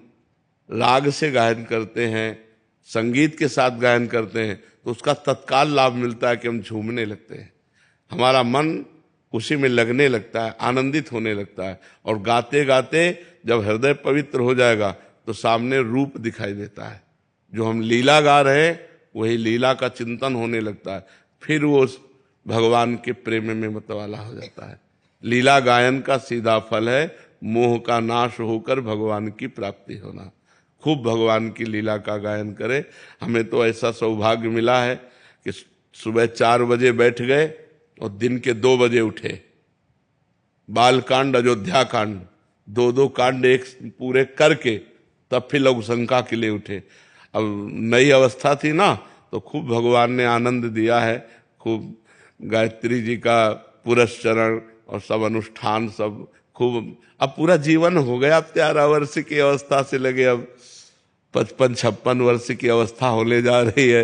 राग से गायन करते हैं, संगीत के साथ गायन करते हैं, तो उसका तत्काल लाभ मिलता है कि हम झूमने लगते हैं, हमारा मन उसी में लगने लगता है, आनंदित होने लगता है। और गाते गाते जब हृदय पवित्र हो जाएगा तो सामने रूप दिखाई देता है। जो हम लीला गा रहे हैं वही लीला का चिंतन होने लगता है, फिर वो भगवान के प्रेम में मतवाला हो जाता है। लीला गायन का सीधा फल है मोह का नाश होकर भगवान की प्राप्ति होना। खूब भगवान की लीला का गायन करें। हमें तो ऐसा सौभाग्य मिला है कि सुबह 4 बजे बैठ गए और दिन के 2 बजे उठे। बालकांड, अयोध्या कांड, 2-2 कांड एक पूरे करके तब फिर लघु शंका के लिए उठे। अब नई अवस्था थी ना, तो खूब भगवान ने आनंद दिया है, खूब गायत्री जी का पुरस्चरण और सब अनुष्ठान सब खूब। अब पूरा जीवन हो गया, अब 13 वर्ष की अवस्था से लगे अब 55-56 वर्ष की अवस्था होने जा रही है।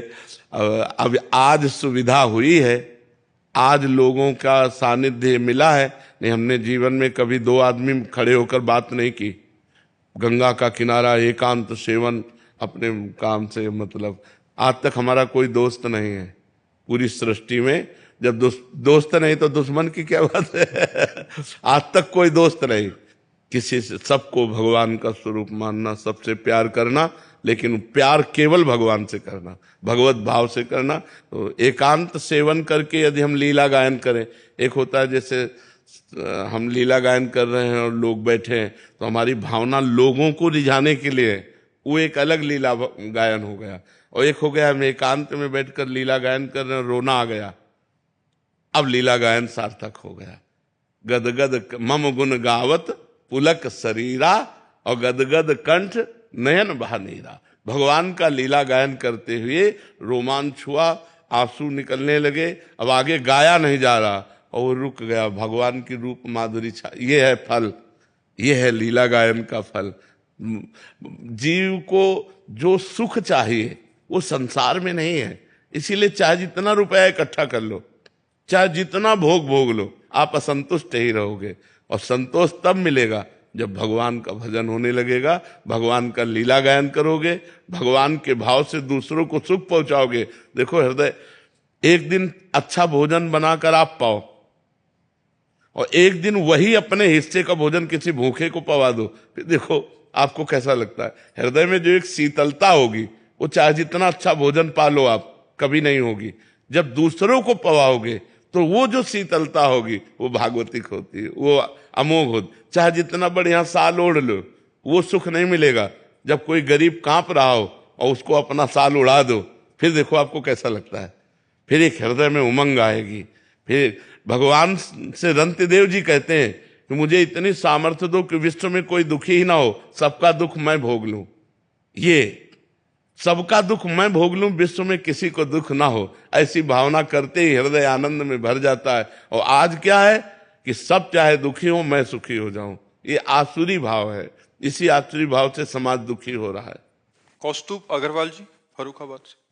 अब आज सुविधा हुई है, आज लोगों का सानिध्य मिला है। नहीं, हमने जीवन में कभी 2 आदमी खड़े होकर बात नहीं की। गंगा का किनारा, एकांत सेवन, अपने काम से मतलब। आज तक हमारा कोई दोस्त नहीं है पूरी सृष्टि में। जब दोस्त नहीं तो दुश्मन की क्या बात है। आज तक कोई दोस्त नहीं किसी से। सबको भगवान का स्वरूप मानना, सबसे प्यार करना, लेकिन प्यार केवल भगवान से करना, भगवत भाव से करना। तो एकांत सेवन करके यदि हम लीला गायन करें, एक होता है जैसे हम लीला गायन कर रहे हैं और लोग बैठे हैं, तो हमारी भावना लोगों को रिझाने के लिए, वो एक अलग लीला गायन हो गया। और एक हो गया हम एकांत में बैठकर लीला गायन कर रहे हैं, रोना आ गया, अब लीला गायन सार्थक हो गया। गदगद मम गुण गावत पुलक शरीरा और गदगद कंठ नयन बहानीरा। भगवान का लीला गायन करते हुए रोमांच हुआ, आंसू निकलने लगे। अब आगे गाया नहीं जा रहा और रुक गया। भगवान की रूप माधुरी छा, ये है फल, ये है लीला गायन का फल। जीव को जो सुख चाहिए वो संसार में नहीं है, इसीलिए चाहे जितना रुपया इकट्ठा कर लो, चाहे जितना भोग लो, आप असंतुष्ट ही रहोगे। और संतोष तब मिलेगा जब भगवान का भजन होने लगेगा, भगवान का लीला गायन करोगे, भगवान के भाव से दूसरों को सुख पहुंचाओगे। देखो हृदय, एक दिन अच्छा भोजन बनाकर आप पाओ और एक दिन वही अपने हिस्से का भोजन किसी भूखे को पवा दो, फिर देखो आपको कैसा लगता है। हृदय में जो एक शीतलता होगी, वो चाहे जितना अच्छा भोजन पालो आप, कभी नहीं होगी। जब दूसरों को पवाओगे तो वो जो शीतलता होगी वो भागवतिक होती है, वो अमोघ होती। चाहे जितना बढ़िया साल ओढ़ लो, वो सुख नहीं मिलेगा। जब कोई गरीब कांप रहा हो और उसको अपना साल उड़ा दो, फिर देखो आपको कैसा लगता है। फिर एक हृदय में उमंग आएगी। फिर भगवान से रंतिदेव जी कहते हैं कि मुझे इतनी सामर्थ्य दो कि विश्व में कोई दुखी ही ना हो, सबका दुख मैं भोग लूं। ये सबका दुख मैं भोग लूं, विश्व में किसी को दुख ना हो, ऐसी भावना करते ही हृदय आनंद में भर जाता है। और आज क्या है कि सब चाहे दुखी हो, मैं सुखी हो जाऊं। ये आसुरी भाव है, इसी आसुरी भाव से समाज दुखी हो रहा है। कौस्तुभ अग्रवाल जी, फर्रुखाबाद से।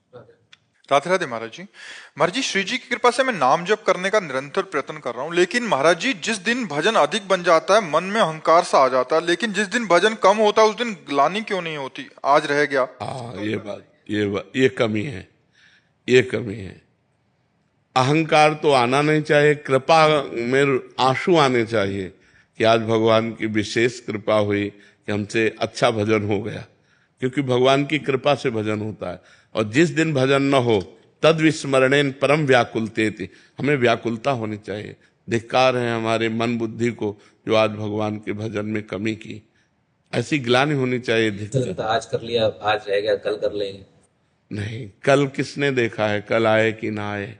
राधे राधे महाराज जी। महाराज जी, श्री जी की कृपा से मैं नाम जप करने का निरंतर प्रयत्न कर रहा हूँ, लेकिन महाराज जी जिस दिन भजन अधिक बन जाता है मन में अहंकार सा आ जाता है, लेकिन जिस दिन भजन कम होता है उस दिन ग्लानि क्यों नहीं होती? आज रह गया। ये बात ये कमी है, ये कमी है। अहंकार तो आना नहीं चाहिए, कृपा में आंसू आने चाहिए कि आज भगवान की विशेष कृपा हुई कि हमसे अच्छा भजन हो गया, क्योंकि भगवान की कृपा से भजन होता है। और जिस दिन भजन न हो तद विस्मरणेन परम व्याकुलते, हमें व्याकुलता होनी चाहिए। धिक्कार है हमारे मन बुद्धि को जो आज भगवान के भजन में कमी की, ऐसी ग्लानि होनी चाहिए। तो आज कर लिया, आज रह गया, कल कर लेंगे। नहीं, कल किसने देखा है, कल आए कि ना आए।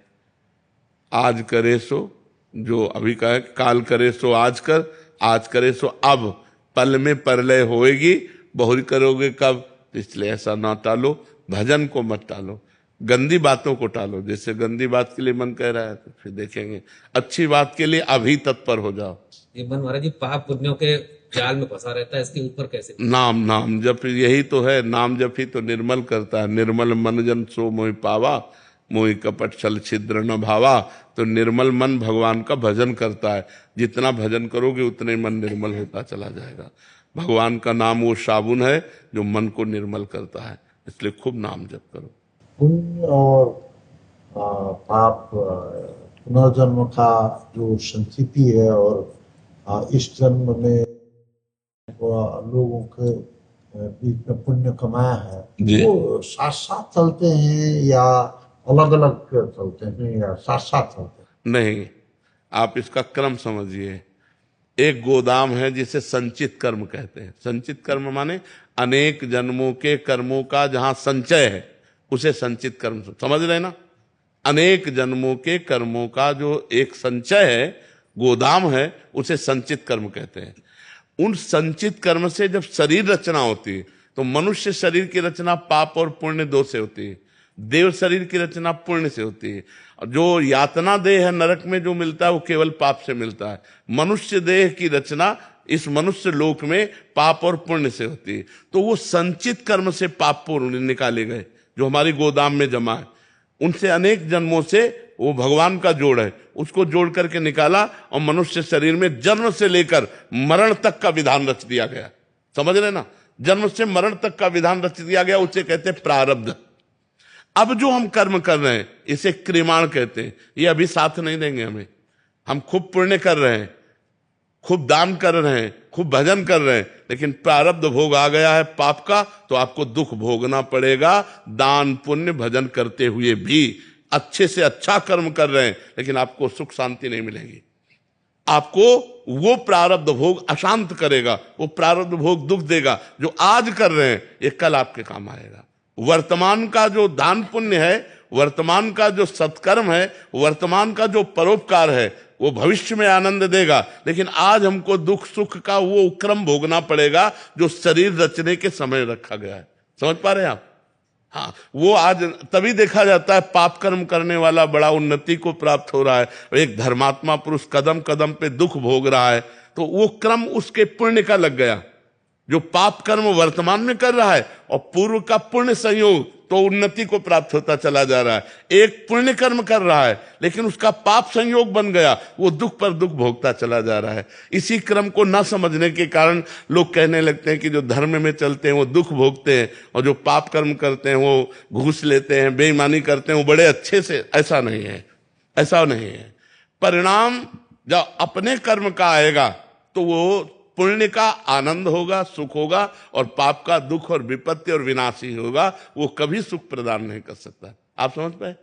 आज करे सो, जो अभी का है, काल करे सो आज कर, आज करे सो अब, पल में परलय होएगी, बहुरी करोगे कब। इसलिए ऐसा ना टालो, भजन को मत टालो, गंदी बातों को टालो। जैसे गंदी बात के लिए मन कह रहा है तो फिर देखेंगे, अच्छी बात के लिए अभी तत्पर हो जाओ। ये मन महाराज जी पाप पुण्यों के जाल में फंसा रहता है, इसके ऊपर कैसे? नाम जप, यही तो है। नाम जप ही तो निर्मल करता है। निर्मल मन जन सो मोहि पावा, मोहि कपट छल छिद्र न भावा। तो निर्मल मन भगवान का भजन करता है। जितना भजन करोगे उतने मन निर्मल होता चला जाएगा। भगवान का नाम वो साबुन है जो मन को निर्मल करता है, इसलिए खूब नाम जप करो। पुण्य और पाप पुनर्जन्म का जो संस्कृति है, और इस जन्म में लोगों के बीच में पुण्य कमाया है, वो साथ साथ चलते हैं या अलग अलग चलते हैं या साथ साथ चलते हैं? नहीं, आप इसका क्रम समझिए। एक गोदाम है जिसे संचित कर्म कहते हैं। संचित कर्म माने अनेक जन्मों के कर्मों का जहां संचय है, उसे संचित कर्म समझ रहे ना। अनेक जन्मों के कर्मों का जो एक संचय है, गोदाम है, उसे संचित कर्म कहते हैं। उन संचित कर्म से जब शरीर रचना होती है तो मनुष्य शरीर की रचना पाप और पुण्य दो से होती है, देव शरीर की रचना पुण्य से होती है। जो यातना देह है नरक में जो मिलता है वो केवल पाप से मिलता है। मनुष्य देह की रचना इस मनुष्य लोक में पाप और पुण्य से होती है। तो वो संचित कर्म से पाप पुण्य निकाले गए जो हमारी गोदाम में जमा है, उनसे अनेक जन्मों से वो भगवान का जोड़ है, उसको जोड़ करके निकाला और मनुष्य शरीर में जन्म से लेकर मरण तक का विधान रच दिया गया। समझ रहे ना, जन्म से मरण तक का विधान रच दिया गया, उसे कहते हैं प्रारब्ध। अब जो हम कर्म कर रहे हैं इसे क्रिमाण कहते हैं। ये अभी साथ नहीं देंगे हमें। हम खूब पुण्य कर रहे हैं, खूब दान कर रहे हैं, खूब भजन कर रहे हैं, लेकिन प्रारब्ध भोग आ गया है पाप का, तो आपको दुख भोगना पड़ेगा। दान पुण्य भजन करते हुए भी अच्छे से अच्छा कर्म कर रहे हैं, लेकिन आपको सुख शांति नहीं मिलेगी। आपको वो प्रारब्ध भोग अशांत करेगा, वो प्रारब्ध भोग दुख देगा। जो आज कर रहे हैं ये कल आपके काम आएगा। वर्तमान का जो दान पुण्य है, वर्तमान का जो सत्कर्म है, वर्तमान का जो परोपकार है, वो भविष्य में आनंद देगा। लेकिन आज हमको दुख सुख का वो क्रम भोगना पड़ेगा जो शरीर रचने के समय रखा गया है। समझ पा रहे हैं आप? हाँ, वो आज तभी देखा जाता है पाप कर्म करने वाला बड़ा उन्नति को प्राप्त हो रहा है, एक धर्मात्मा पुरुष कदम कदम पे दुख भोग रहा है, तो वो क्रम उसके पुण्य का लग गया। जो पाप कर्म वर्तमान में कर रहा है और पूर्व का पुण्य संयोग, तो उन्नति को प्राप्त होता चला जा रहा है। एक पुण्य कर्म कर रहा है लेकिन उसका पाप संयोग बन गया, वो दुख पर दुख भोगता चला जा रहा है। इसी क्रम को न समझने के कारण लोग कहने लगते हैं कि जो धर्म में चलते हैं वो दुख भोगते हैं और जो पाप कर्म करते हैं वो घूस लेते हैं, बेईमानी करते हैं, वो बड़े अच्छे से। ऐसा नहीं है, ऐसा नहीं है। परिणाम जब अपने कर्म का आएगा तो वो पुण्य का आनंद होगा, सुख होगा, और पाप का दुख और विपत्ति और विनाश ही होगा। वो कभी सुख प्रदान नहीं कर सकता। आप समझ पाए?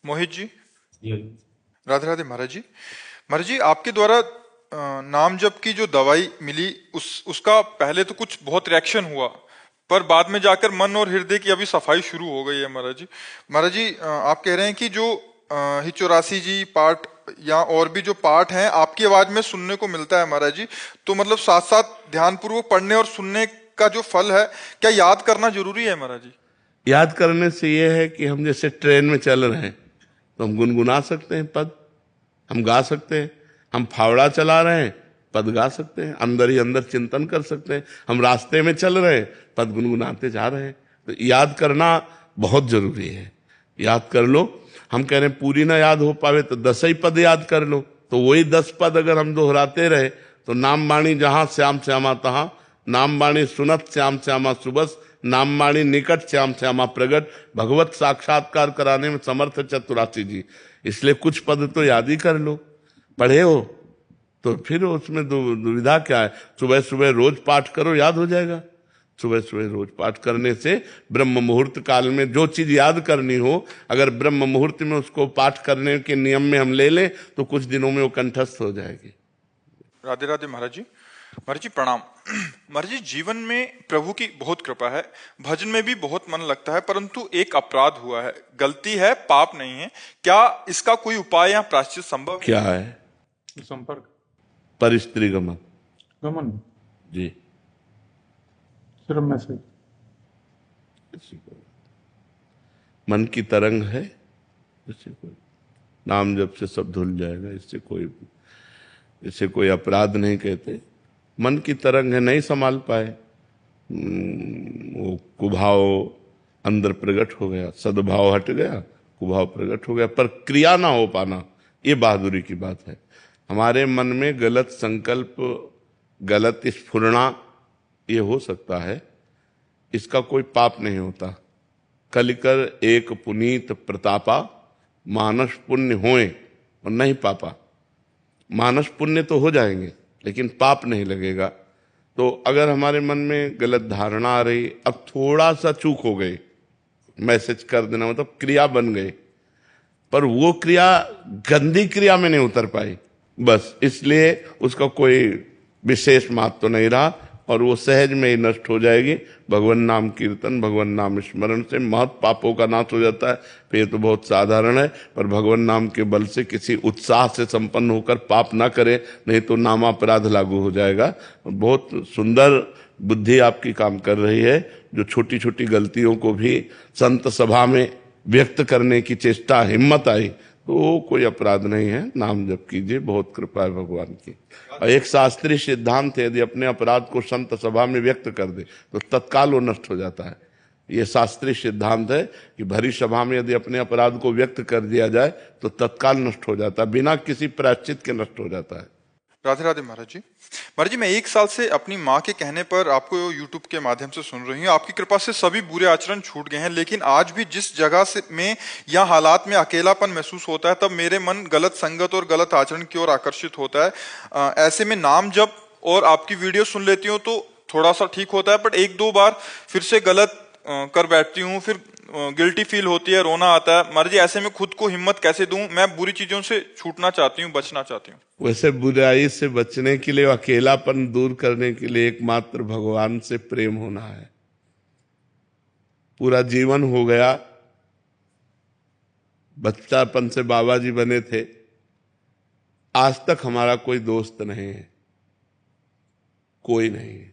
मोहित जी, राधे राधे। महाराज जी, महाराज जी, आपके द्वारा नाम जप की जो दवाई मिली उसका पहले तो कुछ बहुत रिएक्शन हुआ, पर बाद में जाकर मन और हृदय की अभी सफाई शुरू हो गई है। महाराज जी, महाराज जी, आप कह रहे हैं कि जो हिचौरासी जी पाठ या और भी जो पाठ हैं आपकी आवाज में सुनने को मिलता है महाराज जी, तो मतलब साथ साथ ध्यानपूर्वक पढ़ने और सुनने का जो फल है, क्या याद करना जरूरी है महाराज जी? याद करने से यह है कि हम जैसे ट्रेन में चल रहे हैं तो हम गुनगुना सकते हैं, पद हम गा सकते हैं। हम फावड़ा चला रहे हैं, पद गा सकते हैं, अंदर ही अंदर चिंतन कर सकते हैं। हम रास्ते में चल रहे हैं, पद गुनगुनाते जा रहे हैं। तो याद करना बहुत जरूरी है। याद कर लो। हम कह रहे हैं पूरी ना याद हो पावे तो 10 ही पद याद कर लो, तो वही 10 पद अगर हम दोहराते रहे तो नाम बाणी जहां श्याम श्यामा तहां, नाम बाणी सुनत श्याम श्यामा सुबस, नाम बाणी निकट श्याम श्यामा प्रगट, भगवत साक्षात्कार कराने में समर्थ चतुरासी जी। इसलिए कुछ पद तो याद ही कर लो। पढ़े हो तो फिर उसमें दुविधा क्या है? सुबह सुबह रोज पाठ करो, याद हो जाएगा। सुबह सुबह रोज पाठ करने से ब्रह्म मुहूर्त काल में जो चीज याद करनी हो, अगर ब्रह्म मुहूर्त में उसको पाठ करने के नियम में हम ले लें तो कुछ दिनों में वो कंठस्थ हो जाएगी। राधे राधे महाराज जी। महाराज जी प्रणाम। महाराज जी, जीवन में प्रभु की बहुत कृपा है, भजन में भी बहुत मन लगता है, परंतु एक अपराध हुआ है। गलती है, पाप नहीं है। क्या इसका कोई उपाय या प्रायश्चित संभव? क्या है? संपर्क परिस्त्री गमन गमन जी। सिर्फ मैसेज मन की तरंग है, इससे कोई नाम जप से सब धुल जाएगा। इससे कोई अपराध नहीं कहते। मन की तरंग है, नहीं संभाल पाए, वो कुभाव अंदर प्रकट हो गया, सद्भाव हट गया, कुभाव प्रकट हो गया, पर क्रिया ना हो पाना, ये बहादुरी की बात है। हमारे मन में गलत संकल्प, गलत स्फुरणा ये हो सकता है, इसका कोई पाप नहीं होता। कलिकर एक पुनीत प्रतापा, मानस पुण्य होए और नहीं पापा। मानस पुण्य तो हो जाएंगे लेकिन पाप नहीं लगेगा। तो अगर हमारे मन में गलत धारणा आ रही, अब थोड़ा सा चूक हो गई, मैसेज कर देना मतलब क्रिया बन गई, पर वो क्रिया गंदी क्रिया में नहीं उतर पाई, बस इसलिए उसका कोई विशेष महत्व तो नहीं रहा, और वो सहज में ही नष्ट हो जाएगी। भगवान नाम कीर्तन, भगवान नाम स्मरण से महत पापों का नाश हो जाता है। फिर तो बहुत साधारण है, पर भगवान नाम के बल से किसी उत्साह से संपन्न होकर पाप ना करे, नहीं तो नामापराध लागू हो जाएगा। बहुत सुंदर बुद्धि आपकी काम कर रही है, जो छोटी छोटी गलतियों को भी संत सभा में व्यक्त करने की चेष्टा, हिम्मत आई, तो कोई अपराध नहीं है। नाम जप कीजिए, बहुत कृपा है भगवान की। और एक शास्त्रीय सिद्धांत है, यदि अपने अपराध को संत सभा में व्यक्त कर दे तो तत्काल वो नष्ट हो जाता है। ये शास्त्रीय सिद्धांत है कि भरी सभा में यदि अपने अपराध को व्यक्त कर दिया जाए तो तत्काल नष्ट हो जाता है, बिना किसी प्रायश्चित के नष्ट हो जाता है। राधे राधे महाराज जी। महाराज जी, मैं 1 साल से अपनी माँ के कहने पर आपको यूट्यूब के माध्यम से सुन रही हूँ। आपकी कृपा से सभी बुरे आचरण छूट गए हैं, लेकिन आज भी जिस जगह से में या हालात में अकेलापन महसूस होता है, तब मेरे मन गलत संगत और गलत आचरण की ओर आकर्षित होता है। ऐसे में नाम जप और आपकी वीडियो सुन लेती हूँ तो थोड़ा सा ठीक होता है, बट 1-2 बार फिर से गलत कर बैठती हूँ, फिर गिल्टी फील होती है, रोना आता है। महाराज जी, ऐसे में खुद को हिम्मत कैसे दूं? मैं बुरी चीजों से छूटना चाहती हूँ, बचना चाहती हूँ। वैसे बुराई से बचने के लिए, अकेलापन दूर करने के लिए एकमात्र भगवान से प्रेम होना है। पूरा जीवन हो गया, बच्चापन से बाबा जी बने थे, आज तक हमारा कोई दोस्त नहीं है, कोई नहीं है।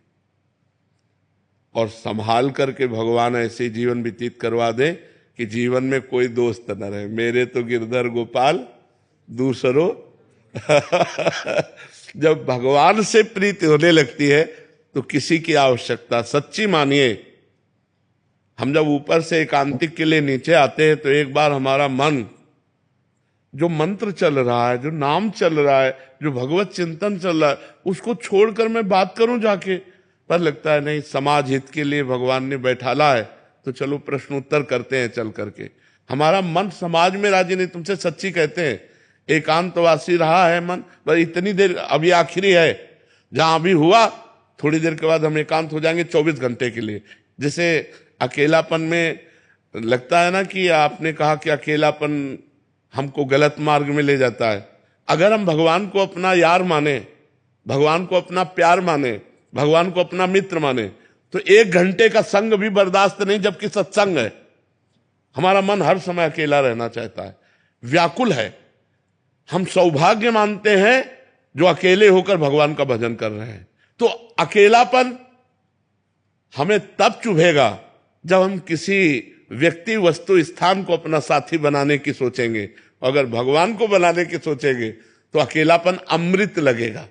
और संभाल करके भगवान ऐसे जीवन व्यतीत करवा दे कि जीवन में कोई दोस्त न रहे। मेरे तो गिरधर गोपाल दूसरों जब भगवान से प्रीति होने लगती है तो किसी की आवश्यकता, सच्ची मानिए, हम जब ऊपर से एकांतिक के लिए नीचे आते हैं तो एक बार हमारा मन, जो मंत्र चल रहा है, जो नाम चल रहा है, जो भगवत चिंतन चल रहा है, उसको छोड़कर मैं बात करूं जाके, पर लगता है नहीं, समाज हित के लिए भगवान ने बैठाला है तो चलो प्रश्न उत्तर करते हैं चल करके। हमारा मन समाज में राजी नहीं, तुमसे सच्ची कहते हैं, एकांतवासी रहा है मन, पर इतनी देर, अभी आखिरी है, जहां अभी हुआ थोड़ी देर के बाद हम एकांत हो जाएंगे 24 घंटे के लिए। जैसे अकेलापन में लगता है ना कि आपने कहा कि अकेलापन हमको गलत मार्ग में ले जाता है। अगर हम भगवान को अपना यार माने, भगवान को अपना प्यार माने, भगवान को अपना मित्र माने, तो 1 घंटे का संग भी बर्दाश्त नहीं, जबकि सत्संग है। हमारा मन हर समय अकेला रहना चाहता है, व्याकुल है। हम सौभाग्य मानते हैं जो अकेले होकर भगवान का भजन कर रहे हैं। तो अकेलापन हमें तब चुभेगा जब हम किसी व्यक्ति, वस्तु, स्थान को अपना साथी बनाने की सोचेंगे। अगर भगवान को बनाने की सोचेंगे तो अकेलापन अमृत लगेगा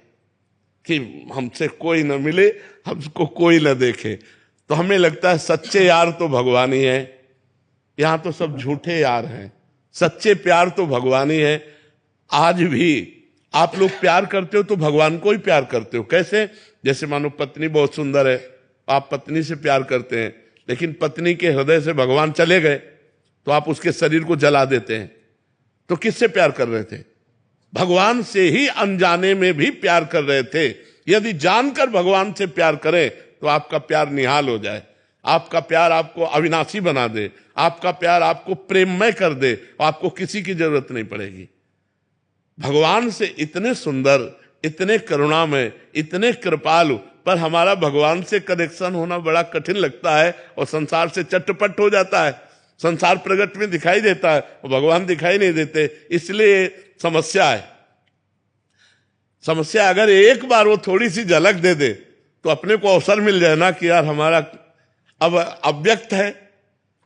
कि हमसे कोई न मिले, हमको कोई न देखे। तो हमें लगता है सच्चे यार तो भगवान ही है। यहां तो सब झूठे यार हैं, सच्चे प्यार तो भगवान ही है। आज भी आप लोग प्यार करते हो तो भगवान को ही प्यार करते हो। कैसे? जैसे मानो पत्नी बहुत सुंदर है, आप पत्नी से प्यार करते हैं, लेकिन पत्नी के हृदय से भगवान चले गए तो आप उसके शरीर को जला देते हैं। तो किससे प्यार कर रहे थे? भगवान से ही अनजाने में भी प्यार कर रहे थे। यदि जानकर भगवान से प्यार करें तो आपका प्यार निहाल हो जाए, आपका प्यार आपको अविनाशी बना दे, आपका प्यार आपको प्रेममय कर दे, आपको किसी की जरूरत नहीं पड़ेगी। भगवान से इतने सुंदर, इतने करुणामय, इतने कृपालु, पर हमारा भगवान से कनेक्शन होना बड़ा कठिन लगता है और संसार से चटपट हो जाता है। संसार प्रगट में दिखाई देता है और भगवान दिखाई नहीं देते, इसलिए समस्या है। समस्या अगर एक बार वो थोड़ी सी झलक दे दे तो अपने को अवसर मिल जाए ना कि यार हमारा अब अव्यक्त है,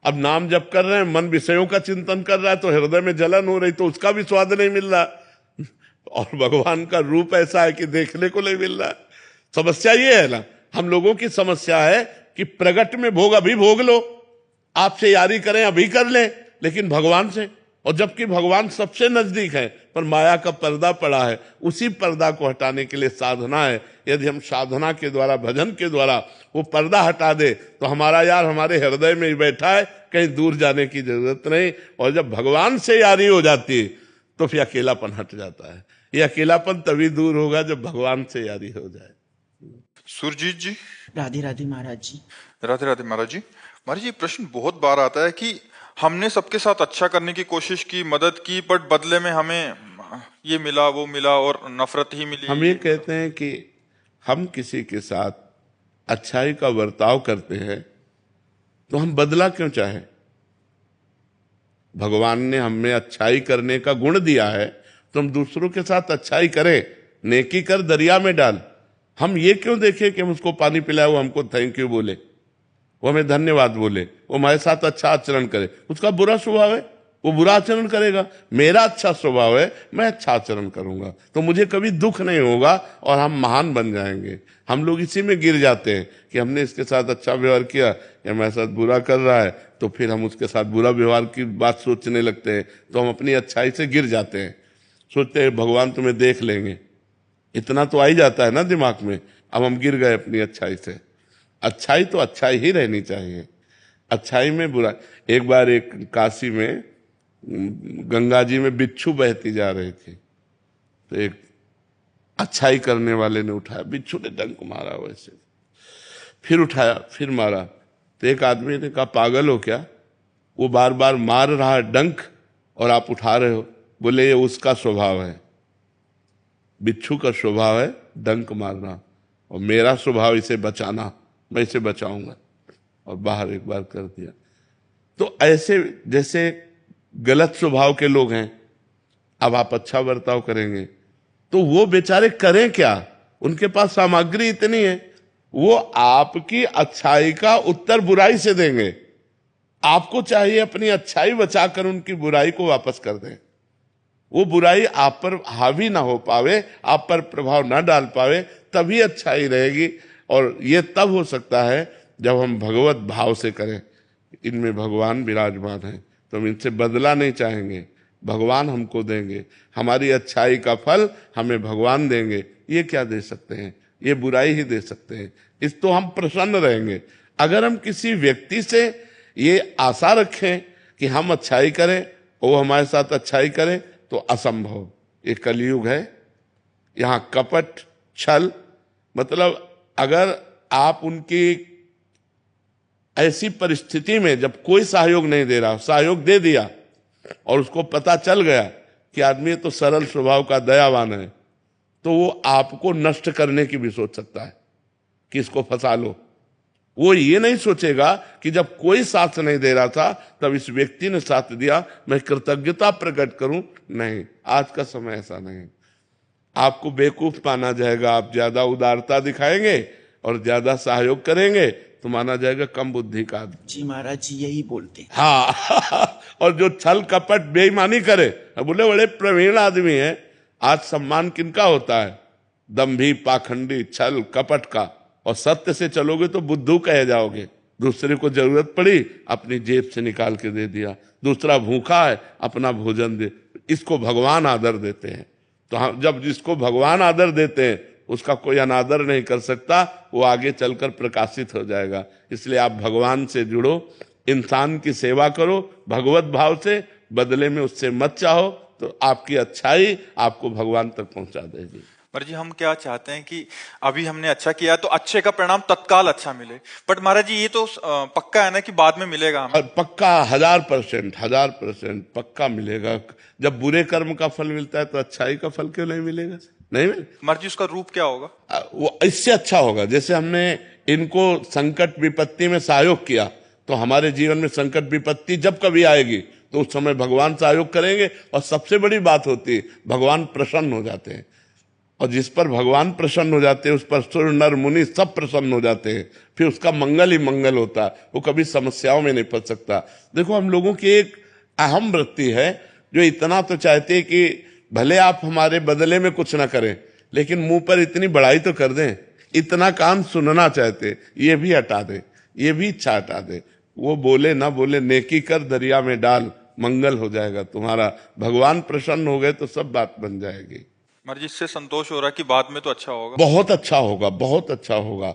अब नाम जप कर रहे हैं, मन विषयों का चिंतन कर रहा है तो हृदय में जलन हो रही, तो उसका भी स्वाद नहीं मिल रहा, और भगवान का रूप ऐसा है कि देखने को नहीं मिल रहा। समस्या ये है ना, हम लोगों की समस्या है कि प्रगट में भोग अभी भोग लो, आपसे यारी करें अभी कर लें, लेकिन भगवान से, और जबकि भगवान सबसे नजदीक है, पर माया का पर्दा पड़ा है। उसी पर्दा को हटाने के लिए साधना है। यदि हम साधना के द्वारा, भजन के द्वारा वो पर्दा हटा दे तो हमारा यार हमारे हृदय में ही बैठा है, कहीं दूर जाने की जरूरत नहीं। और जब भगवान से यारी हो जाती है तो फिर अकेलापन हट जाता है। ये अकेलापन तभी दूर होगा जब भगवान से यारी हो जाए। सुरजीत जी। राधे राधे महाराज जी। राधे राधे महाराज जी। महाराज जी, प्रश्न बहुत बार आता है कि हमने सबके साथ अच्छा करने की कोशिश की, मदद की, बट बदले में हमें ये मिला, वो मिला और नफरत ही मिली। हम ये कहते हैं कि हम किसी के साथ अच्छाई का बर्ताव करते हैं तो हम बदला क्यों चाहें? भगवान ने हमें अच्छाई करने का गुण दिया है तो हम दूसरों के साथ अच्छाई करें। नेकी कर दरिया में डाल। हम ये क्यों देखें कि हम उसको पानी पिलाए, वो हमको थैंक यू बोले, वो हमें धन्यवाद बोले, वो हमारे साथ अच्छा आचरण करे। उसका बुरा स्वभाव है, वो बुरा आचरण करेगा। मेरा अच्छा स्वभाव है, मैं अच्छा आचरण करूंगा तो मुझे कभी दुख नहीं होगा और हम महान बन जाएंगे। हम लोग इसी में गिर जाते हैं कि हमने इसके साथ अच्छा व्यवहार किया, या हमारे साथ बुरा कर रहा है तो फिर हम उसके साथ बुरा व्यवहार की बात सोचने लगते हैं, तो हम अपनी अच्छाई से गिर जाते हैं। सोचते हैं भगवान तुम्हें देख लेंगे, इतना तो आ ही जाता है ना दिमाग में। अब हम गिर गए अपनी अच्छाई से। अच्छाई तो अच्छाई ही रहनी चाहिए, अच्छाई में बुरा। एक बार एक काशी में गंगा जी में बिच्छू बहती जा रही थी, तो एक अच्छाई करने वाले ने उठाया, बिच्छू ने डंक मारा वैसे, फिर उठाया, फिर मारा। तो एक आदमी ने कहा पागल हो क्या, वो बार बार मार रहा है डंक और आप उठा रहे हो। बोले ये उसका स्वभाव है, बिच्छू का स्वभाव है डंक मारना, और मेरा स्वभाव इसे बचाना, मैं इसे बचाऊंगा। और बाहर एक बार कर दिया। तो ऐसे जैसे गलत स्वभाव के लोग हैं, अब आप अच्छा बर्ताव करेंगे तो वो बेचारे करें क्या, उनके पास सामग्री इतनी है, वो आपकी अच्छाई का उत्तर बुराई से देंगे। आपको चाहिए अपनी अच्छाई बचाकर उनकी बुराई को वापस कर दें। वो बुराई आप पर हावी ना हो पावे, आप पर प्रभाव ना डाल पावे, तभी अच्छाई रहेगी। और ये तब हो सकता है जब हम भगवत भाव से करें। इनमें भगवान विराजमान है तो हम इनसे बदला नहीं चाहेंगे, भगवान हमको देंगे। हमारी अच्छाई का फल हमें भगवान देंगे। ये क्या दे सकते हैं? ये बुराई ही दे सकते हैं। इस तो हम प्रसन्न रहेंगे। अगर हम किसी व्यक्ति से ये आशा रखें कि हम अच्छाई करें, वो हमारे साथ अच्छाई करें, तो असंभव। ये कलयुग है, यहाँ कपट छल, मतलब अगर आप उनकी ऐसी परिस्थिति में जब कोई सहयोग नहीं दे रहा, सहयोग दे दिया और उसको पता चल गया कि आदमी तो सरल स्वभाव का दयावान है, तो वो आपको नष्ट करने की भी सोच सकता है कि इसको फंसा लो। वो ये नहीं सोचेगा कि जब कोई साथ नहीं दे रहा था तब इस व्यक्ति ने साथ दिया, मैं कृतज्ञता प्रकट करूं। नहीं, आज का समय ऐसा नहीं। आपको बेवकूफ माना जाएगा, आप ज्यादा उदारता दिखाएंगे और ज्यादा सहयोग करेंगे तो माना जाएगा कम बुद्धि का आदमी। जी महाराज जी यही बोलते हैं। हाँ और जो छल कपट बेईमानी करे, बोले बड़े प्रवीण आदमी है। आज सम्मान किनका होता है? दंभी, पाखंडी, छल कपट का। और सत्य से चलोगे तो बुद्धू कहे जाओगे। दूसरे को जरूरत पड़ी, अपनी जेब से निकाल के दे दिया। दूसरा भूखा है, अपना भोजन दे। इसको भगवान आदर देते हैं। तो हम जब जिसको भगवान आदर देते हैं उसका कोई अनादर नहीं कर सकता, वो आगे चलकर प्रकाशित हो जाएगा। इसलिए आप भगवान से जुड़ो, इंसान की सेवा करो भगवत भाव से, बदले में उससे मत चाहो, तो आपकी अच्छाई आपको भगवान तक पहुंचा देगी। महाराज जी, हम क्या चाहते हैं कि अभी हमने अच्छा किया तो अच्छे का परिणाम तत्काल अच्छा मिले, बट महाराज जी ये तो पक्का है ना कि बाद में मिलेगा हमें? पक्का 1000% पक्का मिलेगा। जब बुरे कर्म का फल मिलता है तो अच्छाई का फल क्यों नहीं मिलेगा? नहीं मिले। महाराज जी उसका रूप क्या होगा? वो इससे अच्छा होगा। जैसे हमने इनको संकट विपत्ति में सहयोग किया, तो हमारे जीवन में संकट विपत्ति जब कभी आएगी तो उस समय भगवान सहयोग करेंगे। और सबसे बड़ी बात होती है, भगवान प्रसन्न हो जाते हैं। और जिस पर भगवान प्रसन्न हो जाते हैं उस पर सुर नर मुनि सब प्रसन्न हो जाते हैं। फिर उसका मंगल ही मंगल होता है, वो कभी समस्याओं में नहीं फंस सकता। देखो, हम लोगों की एक अहम वृत्ति है जो इतना तो चाहते हैं कि भले आप हमारे बदले में कुछ ना करें, लेकिन मुंह पर इतनी बड़ाई तो कर दें। इतना कान सुनना चाहते, ये भी हटा दे, ये भी इच्छा हटा दे। वो बोले ना बोले, नेकी कर दरिया में डाल, मंगल हो जाएगा तुम्हारा। भगवान प्रसन्न हो गए तो सब बात बन जाएगी। महाराज जी इससे संतोष हो रहा है कि बाद में तो अच्छा होगा? बहुत अच्छा होगा, बहुत अच्छा होगा।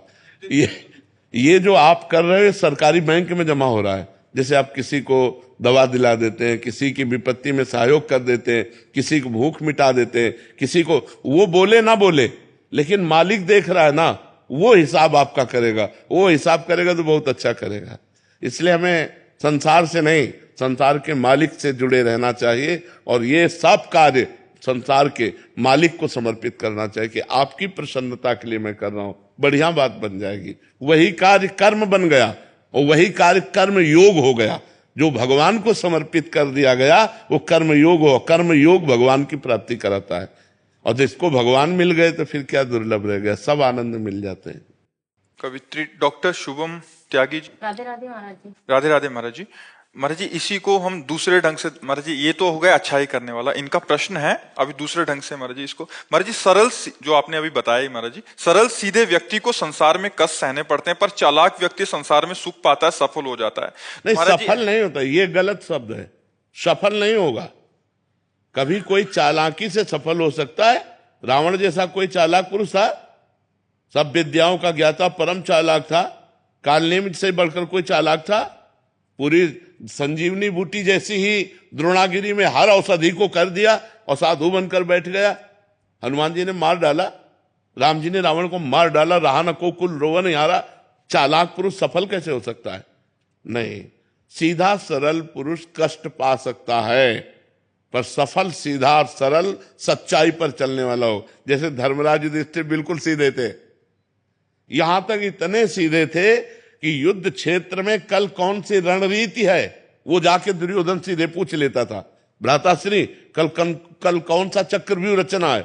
ये जो आप कर रहे हो सरकारी बैंक में जमा हो रहा है। जैसे आप किसी को दवा दिला देते हैं, किसी की विपत्ति में सहयोग कर देते हैं, किसी को भूख मिटा देते हैं, किसी को, वो बोले ना बोले लेकिन मालिक देख रहा है ना, वो हिसाब आपका करेगा। वो हिसाब करेगा तो बहुत अच्छा करेगा। इसलिए हमें संसार से नहीं, संसार के मालिक से जुड़े रहना चाहिए। और ये सब कार्य संसार के मालिक को समर्पित करना चाहिए कि आपकी प्रसन्नता के लिए मैं कर रहा हूं, बढ़िया बात बन जाएगी। वही कार्य कर्म बन गया और वही कार्य कर्म योग हो गया। जो भगवान को समर्पित कर दिया गया वो कर्म योग हो। कर्म योग भगवान की प्राप्ति कराता है, और जिसको भगवान मिल गए तो फिर क्या दुर्लभ रह गया, सब आनंद मिल जाते हैं। कवित्री डॉक्टर शुभम त्यागी जी। राधे राधे महाराज जी। राधे राधे महाराज जी। महाराज जी, इसी को हम दूसरे ढंग से, महाराज जी ये तो हो गया अच्छाई करने वाला, इनका प्रश्न है अभी दूसरे ढंग से महाराज जी इसको। महाराज जी सरल, जो आपने अभी बताया महाराज जी, सरल सीधे व्यक्ति को संसार में कष्ट सहने पड़ते हैं, पर चालाक व्यक्ति संसार में सुख पाता है, सफल हो जाता है। नहीं, महाराज जी, सफल नहीं होता, ये गलत शब्द है। सफल नहीं होगा कभी। कोई चालाकी से सफल हो सकता है। रावण जैसा कोई चालाक पुरुष था, सब विद्याओं का ज्ञाता, परम चालाक था। कालनेमित से बढ़कर कोई चालाक था? पूरी संजीवनी बूटी जैसी ही द्रोणागिरी में हर औषधि को कर दिया और साधु बनकर बैठ गया। हनुमान जी ने मार डाला, राम जी ने रावण को मार डाला, रहा न को कुल रोवन यारा। चालाक पुरुष सफल कैसे हो सकता है? नहीं, सीधा सरल पुरुष कष्ट पा सकता है, पर सफल सीधा सरल सच्चाई पर चलने वाला हो। जैसे धर्मराज युधिष्ठिर बिल्कुल सीधे थे, यहां तक इतने सीधे थे कि युद्ध क्षेत्र में कल कौन सी रणनीति है वो जाके दुर्योधन सीधे पूछ लेता था। भ्राताश्री कल कौन सा चक्रव्यूह रचना है,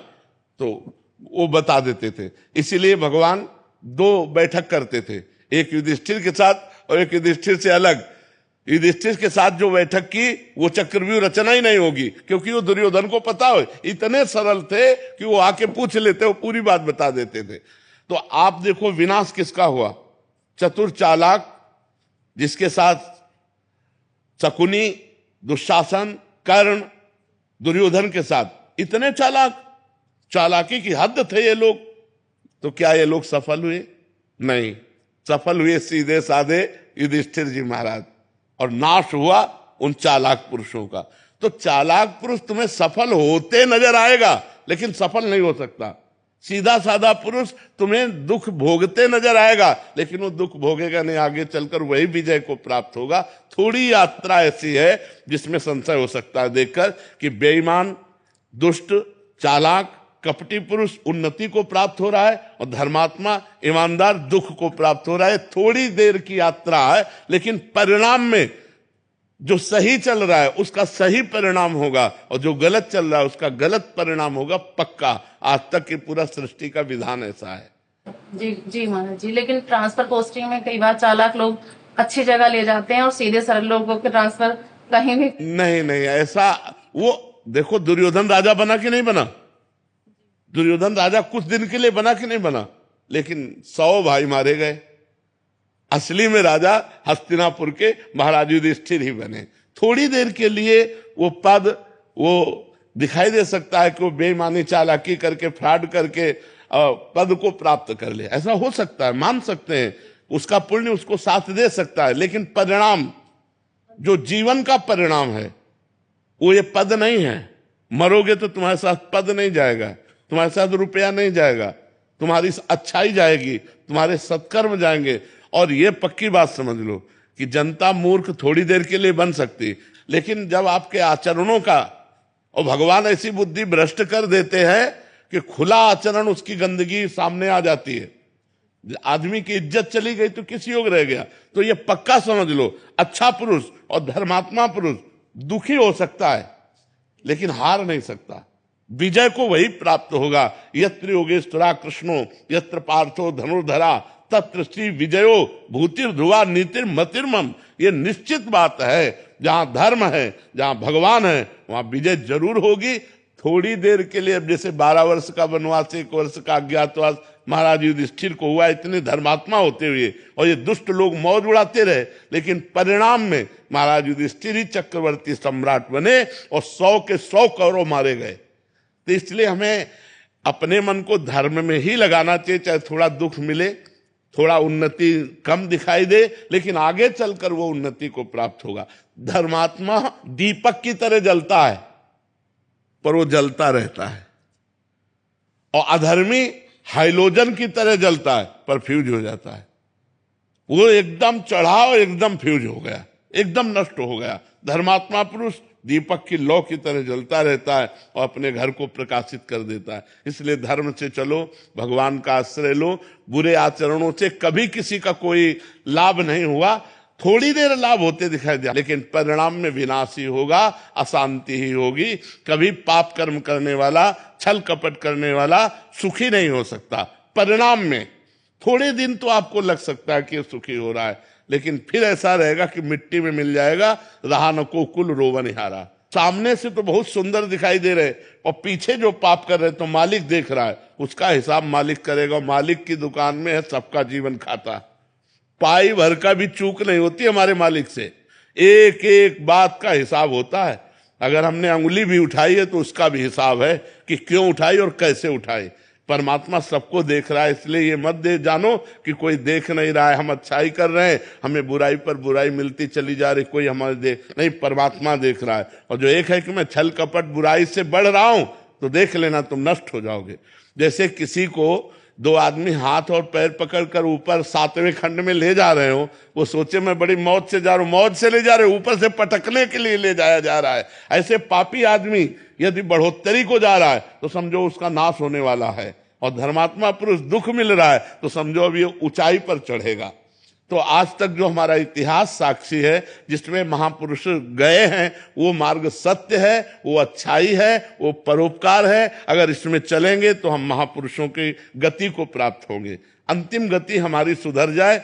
तो वो बता देते थे। इसीलिए भगवान दो बैठक करते थे, एक युधिष्ठिर के साथ और एक युधिष्ठिर से अलग। युधिष्ठिर के साथ जो बैठक की वो चक्रव्यूह रचना ही नहीं होगी, क्योंकि वो दुर्योधन को पता हो। इतने सरल थे कि वो आके पूछ लेते, वो पूरी बात बता देते थे। तो आप देखो विनाश किसका हुआ? चतुर चालाक, जिसके साथ शकुनी, दुशासन, कर्ण, दुर्योधन के साथ इतने चालाक, चालाकी की हद थे ये लोग। तो क्या ये लोग सफल हुए? नहीं, सफल हुए सीधे साधे युधिष्ठिर जी महाराज, और नाश हुआ उन चालाक पुरुषों का। तो चालाक पुरुष तुम्हें सफल होते नजर आएगा, लेकिन सफल नहीं हो सकता। सीधा साधा पुरुष तुम्हें दुख भोगते नजर आएगा, लेकिन वो दुख भोगेगा नहीं, आगे चलकर वही विजय को प्राप्त होगा। थोड़ी यात्रा ऐसी है जिसमें संशय हो सकता है देखकर कि बेईमान, दुष्ट, चालाक, कपटी पुरुष उन्नति को प्राप्त हो रहा है और धर्मात्मा, ईमानदार दुख को प्राप्त हो रहा है। थोड़ी देर की यात्रा है, लेकिन परिणाम में जो सही चल रहा है उसका सही परिणाम होगा, और जो गलत चल रहा है उसका गलत परिणाम होगा पक्का। आज तक की पूरा सृष्टि का विधान ऐसा है। जी जी महाराज जी। लेकिन ट्रांसफर पोस्टिंग में कई बार चालाक लोग अच्छी जगह ले जाते हैं और सीधे सरल लोगों के ट्रांसफर कहीं भी नहीं ऐसा। वो देखो, दुर्योधन राजा बना कि नहीं बना? दुर्योधन राजा कुछ दिन के लिए बना कि नहीं बना? लेकिन 100 भाई मारे गए। असली में राजा हस्तिनापुर के महाराज युधिष्ठिर ही बने। थोड़ी देर के लिए वो पद, वो दिखाई दे सकता है कि वो बेईमानी, चालाकी करके, फ्रॉड करके पद को प्राप्त कर ले, ऐसा हो सकता है, मान सकते हैं। उसका पुण्य उसको साथ दे सकता है, लेकिन परिणाम, जो जीवन का परिणाम है, वो ये पद नहीं है। मरोगे तो तुम्हारे साथ पद नहीं जाएगा, तुम्हारे साथ रुपया नहीं जाएगा, तुम्हारी अच्छाई जाएगी, तुम्हारे सत्कर्म जाएंगे। और ये पक्की बात समझ लो कि जनता मूर्ख थोड़ी देर के लिए बन सकती, लेकिन जब आपके आचरणों का, और भगवान ऐसी बुद्धि भ्रष्ट कर देते हैं कि खुला आचरण, उसकी गंदगी सामने आ जाती है। आदमी की इज्जत चली गई तो किस योग रह गया? तो ये पक्का समझ लो, अच्छा पुरुष और धर्मात्मा पुरुष दुखी हो सकता है, लेकिन हार नहीं सकता। विजय को वही प्राप्त होगा। यत्र योगेश्वरा कृष्णो यत्र पार्थो धनुर्धरा तत्र श्री विजयो भूतिर ध्रुवा नीतिर मतिर्मम। ये निश्चित बात है, जहां धर्म है, जहां भगवान है, वहां विजय जरूर होगी। थोड़ी देर के लिए, अब जैसे 12 वर्ष का वनवास, 1 वर्ष का अज्ञातवास महाराज युधिष्ठिर को हुआ, इतने धर्मात्मा होते हुए, और ये दुष्ट लोग मौज उड़ाते रहे, लेकिन परिणाम में महाराज युधिष्ठिर ही चक्रवर्ती सम्राट बने और 100 के 100 कौरव मारे गए। तो इसलिए हमें अपने मन को धर्म में ही लगाना चाहिए, चाहे थोड़ा दुख मिले, थोड़ा उन्नति कम दिखाई दे, लेकिन आगे चलकर वो उन्नति को प्राप्त होगा। धर्मात्मा दीपक की तरह जलता है, पर वो जलता रहता है, और अधर्मी हाइलोजन की तरह जलता है, पर फ्यूज हो जाता है। वो एकदम चढ़ा और एकदम फ्यूज हो गया। एकदम नष्ट हो गया। धर्मात्मा पुरुष दीपक की लौ की तरह जलता रहता है और अपने घर को प्रकाशित कर देता है। इसलिए धर्म से चलो, भगवान का आश्रय लो। बुरे आचरणों से कभी किसी का कोई लाभ नहीं हुआ, थोड़ी देर लाभ होते दिखाई दिया, लेकिन परिणाम में विनाश ही होगा, अशांति ही होगी। कभी पाप कर्म करने वाला, छल कपट करने वाला सुखी नहीं हो सकता। परिणाम में थोड़े दिन तो आपको लग सकता है कि सुखी हो रहा है, लेकिन फिर ऐसा रहेगा कि मिट्टी में मिल जाएगा, रहा न को कुल रोवनिहारा। सामने से तो बहुत सुंदर दिखाई दे रहे और पीछे जो पाप कर रहे तो मालिक देख रहा है, उसका हिसाब मालिक करेगा। मालिक की दुकान में है सबका जीवन खाता, पाई भर का भी चूक नहीं होती हमारे मालिक से। एक एक बात का हिसाब होता है। अगर हमने अंगुली भी उठाई है तो उसका भी हिसाब है कि क्यों उठाई और कैसे उठाई। परमात्मा सबको देख रहा है, इसलिए ये मत दे जानो कि कोई देख नहीं रहा है, हम अच्छाई कर रहे हैं, हमें बुराई पर बुराई मिलती चली जा रही, कोई हमारे देख नहीं। परमात्मा देख रहा है। और जो एक है कि मैं छल कपट बुराई से बढ़ रहा हूं, तो देख लेना तुम नष्ट हो जाओगे। जैसे किसी को दो आदमी हाथ और पैर पकड़कर ऊपर 7वें खंड में ले जा रहे हो, वो सोचे मैं बड़ी मौज से जा रहा हूं, मौज से ले जा रहे हो, ऊपर से पटकने के लिए ले जाया जा रहा है। ऐसे पापी आदमी यदि बढ़ोतरी को जा रहा है तो समझो उसका नाश होने वाला है, और धर्मात्मा पुरुष दुख मिल रहा है तो समझो अब ये ऊंचाई पर चढ़ेगा। तो आज तक जो हमारा इतिहास साक्षी है, जिसमें महापुरुष गए हैं, वो मार्ग सत्य है, वो अच्छाई है, वो परोपकार है। अगर इसमें चलेंगे तो हम महापुरुषों की गति को प्राप्त होंगे, अंतिम गति हमारी सुधर जाए।